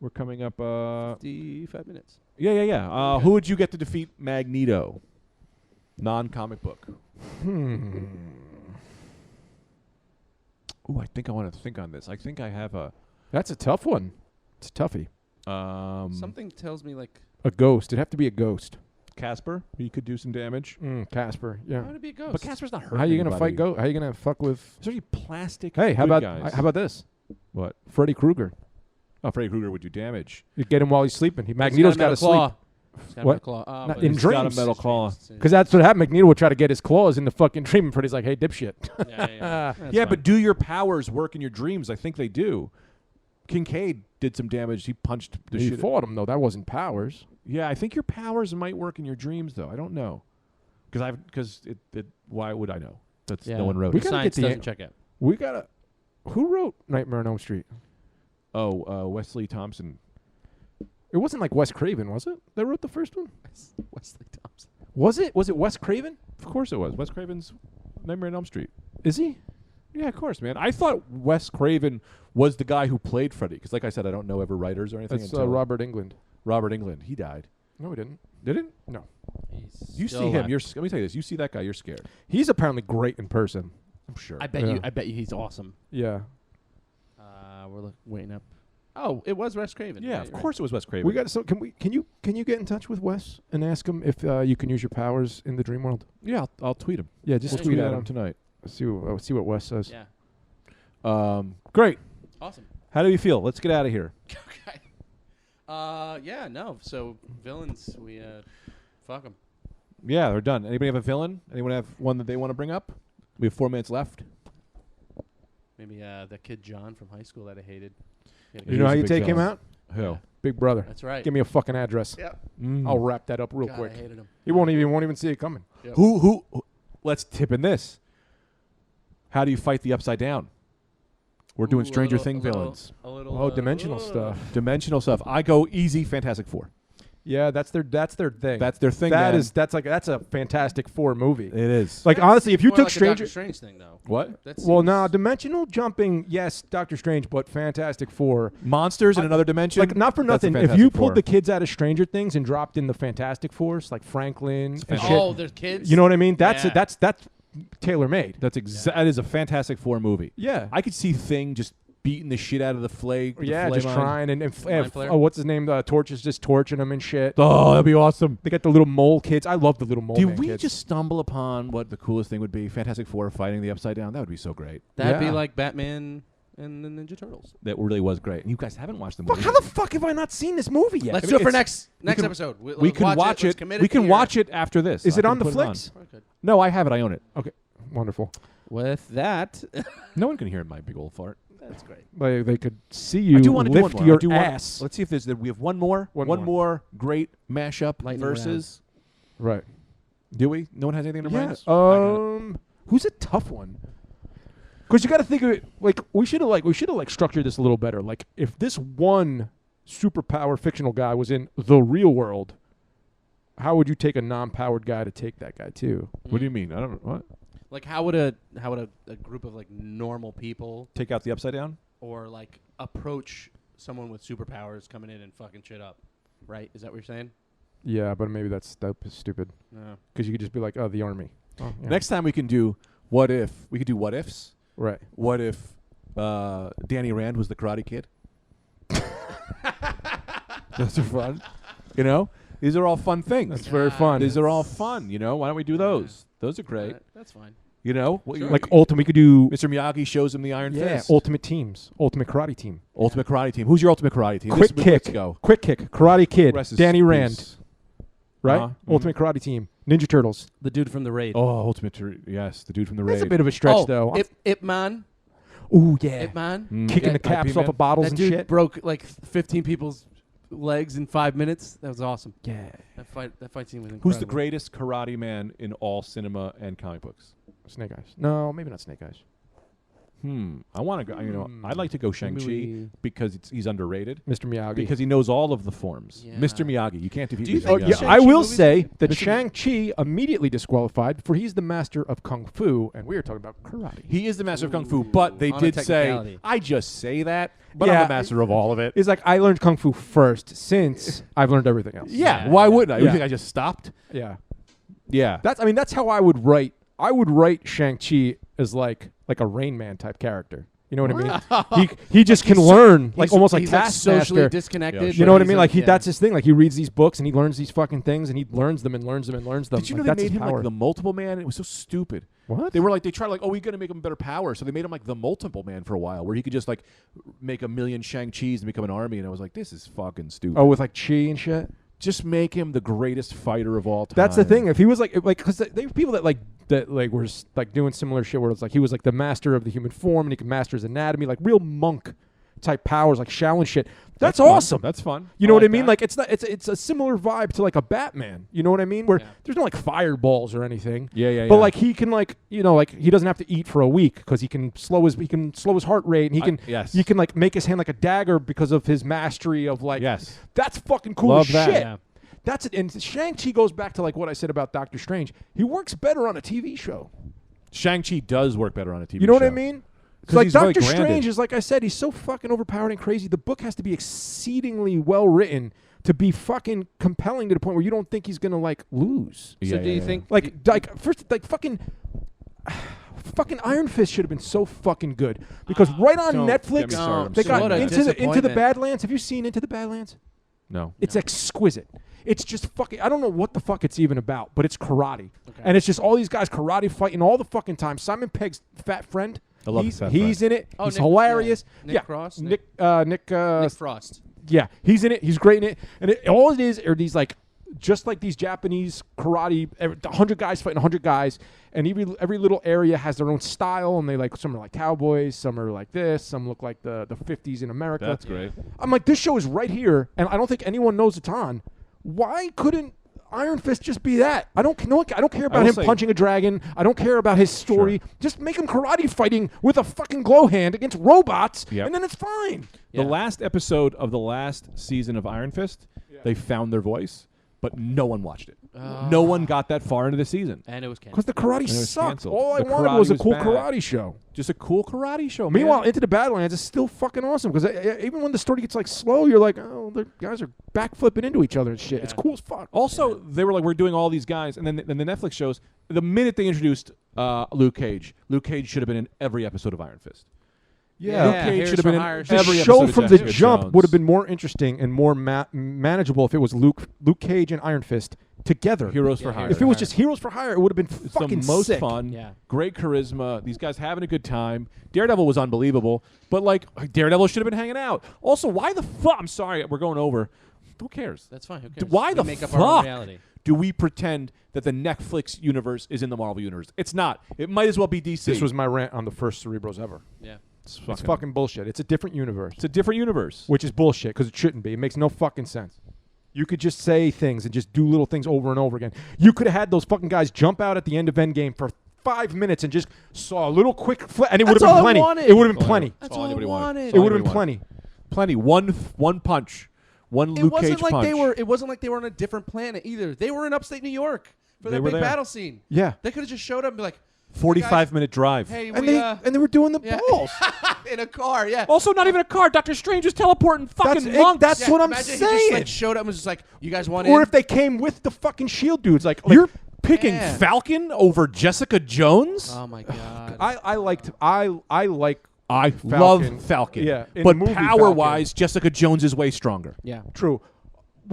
We're coming up. 55 minutes. Yeah. Okay. Who would you get to defeat Magneto? Non-comic book. Ooh, I think I want to think on this. I think I have a That's a tough one. It's a toughie. Something tells me like. A ghost. It'd have to be a ghost. Casper. He could do some damage. Casper. Yeah. How would it be a ghost? But Casper's not hurt. How are you gonna fight ghost? How are you gonna fuck with? There's already plastic. Hey, how good about guys. how about this? What? Freddy Krueger. Oh, Freddy Krueger would do damage. You get him while he's sleeping. Magneto's got to sleep. He's got What? a metal claw. Not But in he's got a dreams. metal claw. Because that's what happened. Magneto would try to get his claws in the fucking dream, and Freddy's like, "Hey, dipshit." Yeah. Yeah, but do your powers work in your dreams? I think they do. Kincaid did some damage. He punched the He shit. fought him though. That wasn't powers. Yeah, I think your powers might work in your dreams, though. I don't know. Because why would I know? That's no one wrote We it. gotta Science get the doesn't check out. We gotta. Who wrote Nightmare on Elm Street? Oh, Wesley Thompson. It wasn't like Wes Craven, was it? That wrote the first one. Wesley Thompson. Was it? Was it Wes Craven? Of course it was. Wes Craven's Nightmare on Elm Street. Is he? Yeah, of course, man. I thought Wes Craven was the guy who played Freddy. Because like I said, I don't know ever writers or anything. That's until Robert England. Robert England. He died. No, he didn't. Didn't? No. You see him. Let me tell you this. You see that guy, you're scared. He's apparently great in person. I'm sure. I bet you he's awesome. Yeah. We're waiting up. Oh, it was Wes Craven. Yeah, of course it was Wes Craven. We got. So can you get in touch with Wes and ask him if you can use your powers in the dream world? Yeah, I'll tweet him. Yeah, just We'll tweet at him him. tonight. See what Wes says. Yeah. Great. Awesome. How do you feel? Let's get out of here. Okay. Yeah. No. So villains, we fuck them. Yeah, they're done. Anybody have a villain? Anyone have one that they want to bring up? We have 4 minutes left. Maybe the kid John from high school that I hated. You know how a you big take him villain. out? Who? Yeah. Big Brother. That's right. Give me a fucking address. Yep. I'll wrap that up real God, quick. I hated him. He won't even see it coming. Yep. Who? Let's tip in this. How do you fight the Upside Down? We're doing Stranger Thing villains. A little. Oh, dimensional stuff. Dimensional stuff. I go easy. Fantastic Four. Yeah, that's their thing. That's their thing. That's a Fantastic Four movie. It is. Like honestly, if you More took like a Stranger, Doctor Strange thing though. What? That well, seems- nah, dimensional jumping, yes, Doctor Strange, but Fantastic Four. Monsters in another dimension. Like not for That's a nothing. If Fantastic you Four. pulled the kids out of Stranger Things and dropped in the Fantastic Force, like Franklin and shit, Oh, there's kids. you know what I mean? That's Yeah. that's tailor made. that is a Fantastic Four movie. Yeah. I could see Thing just beating the shit out of the flay. Yeah, just trying and Mind Flayer. what's his name? Torch is just torching them and shit. Oh, that'd be awesome. They got the little mole kids. I love the little mole. Did man we kids. just stumble upon what the coolest thing would be? Fantastic Four fighting the Upside Down. That would be so great. That'd be Yeah. like Batman and the Ninja Turtles. That really was great. And you guys haven't watched the Fuck, movie. how the fuck have I not seen this movie yet? Let's I do mean, it for it's- next can- episode. we can watch Let's it. commit We to can your- watch it after this. Is I it can on the put flicks? No, I have it. I own it. Okay, wonderful. With that, No one can hear my big old fart. that's great. They could see you I do want to do one lift more. your I do want- ass. Let's see if there's. We have one more. One One more. more great mashup Lightning versus. Right. Do we? No one has anything in their minds. Who's a tough one? Because you got to think of it like we should have structured this a little better. Like if this one superpower fictional guy was in the real world, how would you take a non-powered guy to take that guy too? What do you mean? I don't know. What? Like, how would a group of like normal people Take out the Upside Down? or like approach someone with superpowers coming in and fucking shit up? Right? Is that what you're saying? Yeah, but maybe that's stupid. No. Because you could just be like, oh, the army. Oh, yeah. Next time we can do what if. We could do what ifs. right? What if Danny Rand was the Karate Kid? Those are fun. You know, these are all fun things. That's very fun. These are all fun. You know, why don't we do those? Those are great. That's fine. You know, Sure. Like ultimate, we could do Mr. Miyagi shows him the Iron Fist. ultimate teams, ultimate karate team, Ultimate Karate Team. Who's your Ultimate Karate Team? quick Let's kick, go. quick kick, Karate Kid, Rest his Danny peace. Rand, right? Uh-huh. Ultimate karate team, Ninja Turtles. The dude from the raid. Oh, Ultimate. Yes, the dude from the That's raid. a bit of a stretch, though. Ip Man. Ooh, yeah, Ip Man. kicking Yeah, the caps IP off man. of bottles That and dude shit. broke like 15 people's legs in 5 minutes. That was awesome. Yeah. That fight scene was incredible. Who's the greatest karate man in all cinema and comic books? Snake Eyes. No, maybe not Snake Eyes. I want to go. I'd like to go Shang-Chi we- because he's underrated. Mr. Miyagi. Because he knows all of the forms. Yeah. Mr. Miyagi. You can't defeat Do you Mr. think Miyagi. the I Shang-Chi will movies- say that Mr. Shang-Chi immediately disqualified, for he's the master of kung fu, and we are talking about karate. He is the master of kung fu, but they On a did say, technicality. I just say that, but Yeah. I'm the master of all of it. It's like, I learned kung fu first, since I've learned everything else. Yeah, Yeah, why yeah. wouldn't I? You Yeah. think I just stopped? Yeah. Yeah. That's how I would write. I would write Shang-Chi as like a Rain Man type character. You know what I mean? He just can learn, like He's- almost like he's socially Taskmaster. disconnected. Yeah, You sure. know what I He's mean? a- Like yeah. that's his thing. Like he reads these books and he learns these fucking things and he learns them and learns them and learns them. Did you know Like, they that's made his him power. like the multiple man? It was so stupid. What? They were like, they tried like, oh, we're going to make him a better power. So they made him like the multiple man for a while where he could just like make a million Shang-Chis and become an army. And I was like, this is fucking stupid. Oh, with like chi and shit. Just make him the greatest fighter of all time. That's the thing. If he was like, because they have people that were like doing similar shit where it's like he was like the master of the human form and he could master his anatomy, like real monk type powers, like Shaolin shit. That's fun. awesome. That's fun. You know what I mean? that. Like it's a similar vibe to like a Batman. You know what I mean? Where Yeah. there's no like fireballs or anything. Yeah. But like he can like like he doesn't have to eat for a week because he can slow his heart rate and he can yes. he can like make his hand like a dagger because of his mastery of like Yes. that's fucking cool Love as that. shit. Yeah. That's it. And Shang-Chi goes back to like what I said about Doctor Strange. He works better on a TV show. Shang-Chi does work better on a TV You know what I show. mean? It's 'Cause like he's very Doctor grounded. Strange is, like I said, he's so fucking overpowered and crazy. The book has to be exceedingly well written to be fucking compelling to the point where you don't think he's gonna like lose. So do you think Like first, like fucking Iron Fist should have been so fucking good because right on Don't get Netflix me started. I'm they sorry. got What a into the disappointment. Badlands. Have you seen Into the Badlands? No. It's exquisite. It's just fucking. I don't know what the fuck it's even about, but it's karate, Okay. and it's just all these guys karate fighting all the fucking time. Simon Pegg's fat friend. I love he's, his fat he's friend. in it. Oh, He's Nick- hilarious. yeah. Nick Frost? Nick. Nick Frost. Yeah, he's in it. He's great in it. And all it is are these like, just like these Japanese karate, 100 guys fighting 100 guys, and every little area has their own style, and they like some are like cowboys, some are like this, some look like the 50s in America. That's great. I'm like, this show is right here, and I don't think anyone knows it's on. Why couldn't Iron Fist just be that? I don't care about will him say- punching a dragon. I don't care about his story. Sure. Just make him karate fighting with a fucking glow hand against robots, Yep. and then it's fine. The Yeah. last episode of the last season of Iron Fist, they found their voice, but no one watched it. No one got that far into the season. And it was Because canceled. the karate it was sucked. canceled. All I The wanted karate was a was cool bad. karate show. Just a cool karate show, man. Meanwhile, Into the Badlands is still fucking awesome because even when the story gets like slow, you're like, oh, the guys are backflipping into each other and shit. It's Yeah. cool as fuck. Also, they were like, we're doing all these guys, and then the Netflix shows. The minute they introduced Luke Cage should have been in every episode of Iron Fist. Yeah. Luke Cage Heroes should have for been in Hire The every show episode of from the Jessica jump Jones. would have been more interesting and more manageable if it was Luke Cage and Iron Fist together. Heroes Yeah, for Hire. Heroes If it was just Heroes for Hire, it would have been It's fucking the most sick. fun, Yeah. great charisma. These guys having a good time. Daredevil was unbelievable, but like Daredevil should have been hanging out. Also, why the fuck? I'm sorry, we're going over. Who cares? That's fine. Who cares? Why We the make up our own fuck reality. do we pretend that the Netflix universe is in the Marvel universe? It's not. It might as well be DC. This was my rant on the first Cerebros ever. Yeah. it's It's fucking bullshit. It's a different universe, It's a different universe. which is bullshit because it shouldn't be. It makes no fucking sense. You could just say things and just do little things over and over again. You could have had those fucking guys jump out at the end of Endgame for 5 minutes and just saw a little quick and it would That's have all been I plenty. wanted. It would have been plenty. That's all all I anybody wanted. wanted. That's It all would have been anybody plenty. Plenty. One punch. One It Luke wasn't Cage like punch. they were. It wasn't like they were on a different planet either. They were in upstate New York for They that were big there. battle scene. Yeah. They could have just showed up and be like, 45-minute drive. "Hey, And we they were doing the yeah. balls. in a car, yeah." Also, not even a car. Doctor Strange is teleporting fucking That's- monks. that's what I'm imagine saying. He just like showed up and was just like, "You guys want Or in?" if they came with the fucking shield dudes, like You're picking Yeah. Falcon over Jessica Jones? Oh my god. I like I Falcon. love Falcon. Yeah, in but the movie power-wise, Jessica Jones is way stronger. yeah. True.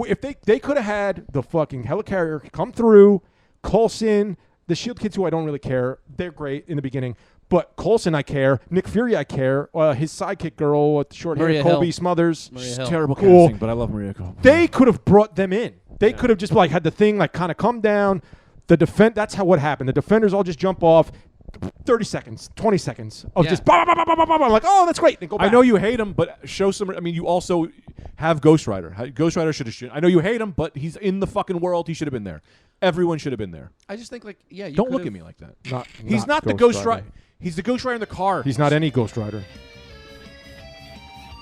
If they could have had the fucking helicarrier come through, Coulson, the Shield kids who I don't really care, they're great in the beginning. But Coulson, I care. Nick Fury, I care. His sidekick girl with the short hair, Maria Colby Hill. Smothers. Maria It's Hill. terrible Cool. casting, but I love Maria Cole. They could have brought them in. They could have just like had the thing like kind of come down. That's how what happened. The defenders all just jump off. 30 seconds, 20 seconds of Yeah. just bah, bah, bah, bah, bah, bah, bah. I'm like, oh, that's great. Then go back. I know you hate him, but show some. I mean, you also have Ghost Rider. Ghost Rider should have. I know you hate him, but he's in the fucking world. He should have been there. Everyone should have been there. I just think like, yeah. You Don't look could've- at me like that. Not He's not the Ghost Rider. He's the Ghost Rider in the car. He's not any Ghost Rider.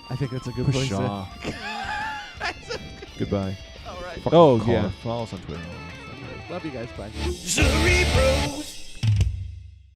I think that's a good place. Pshaw. Goodbye. All right. Oh car. yeah. Follow us on Twitter. Love you guys. Bye. Cerebros.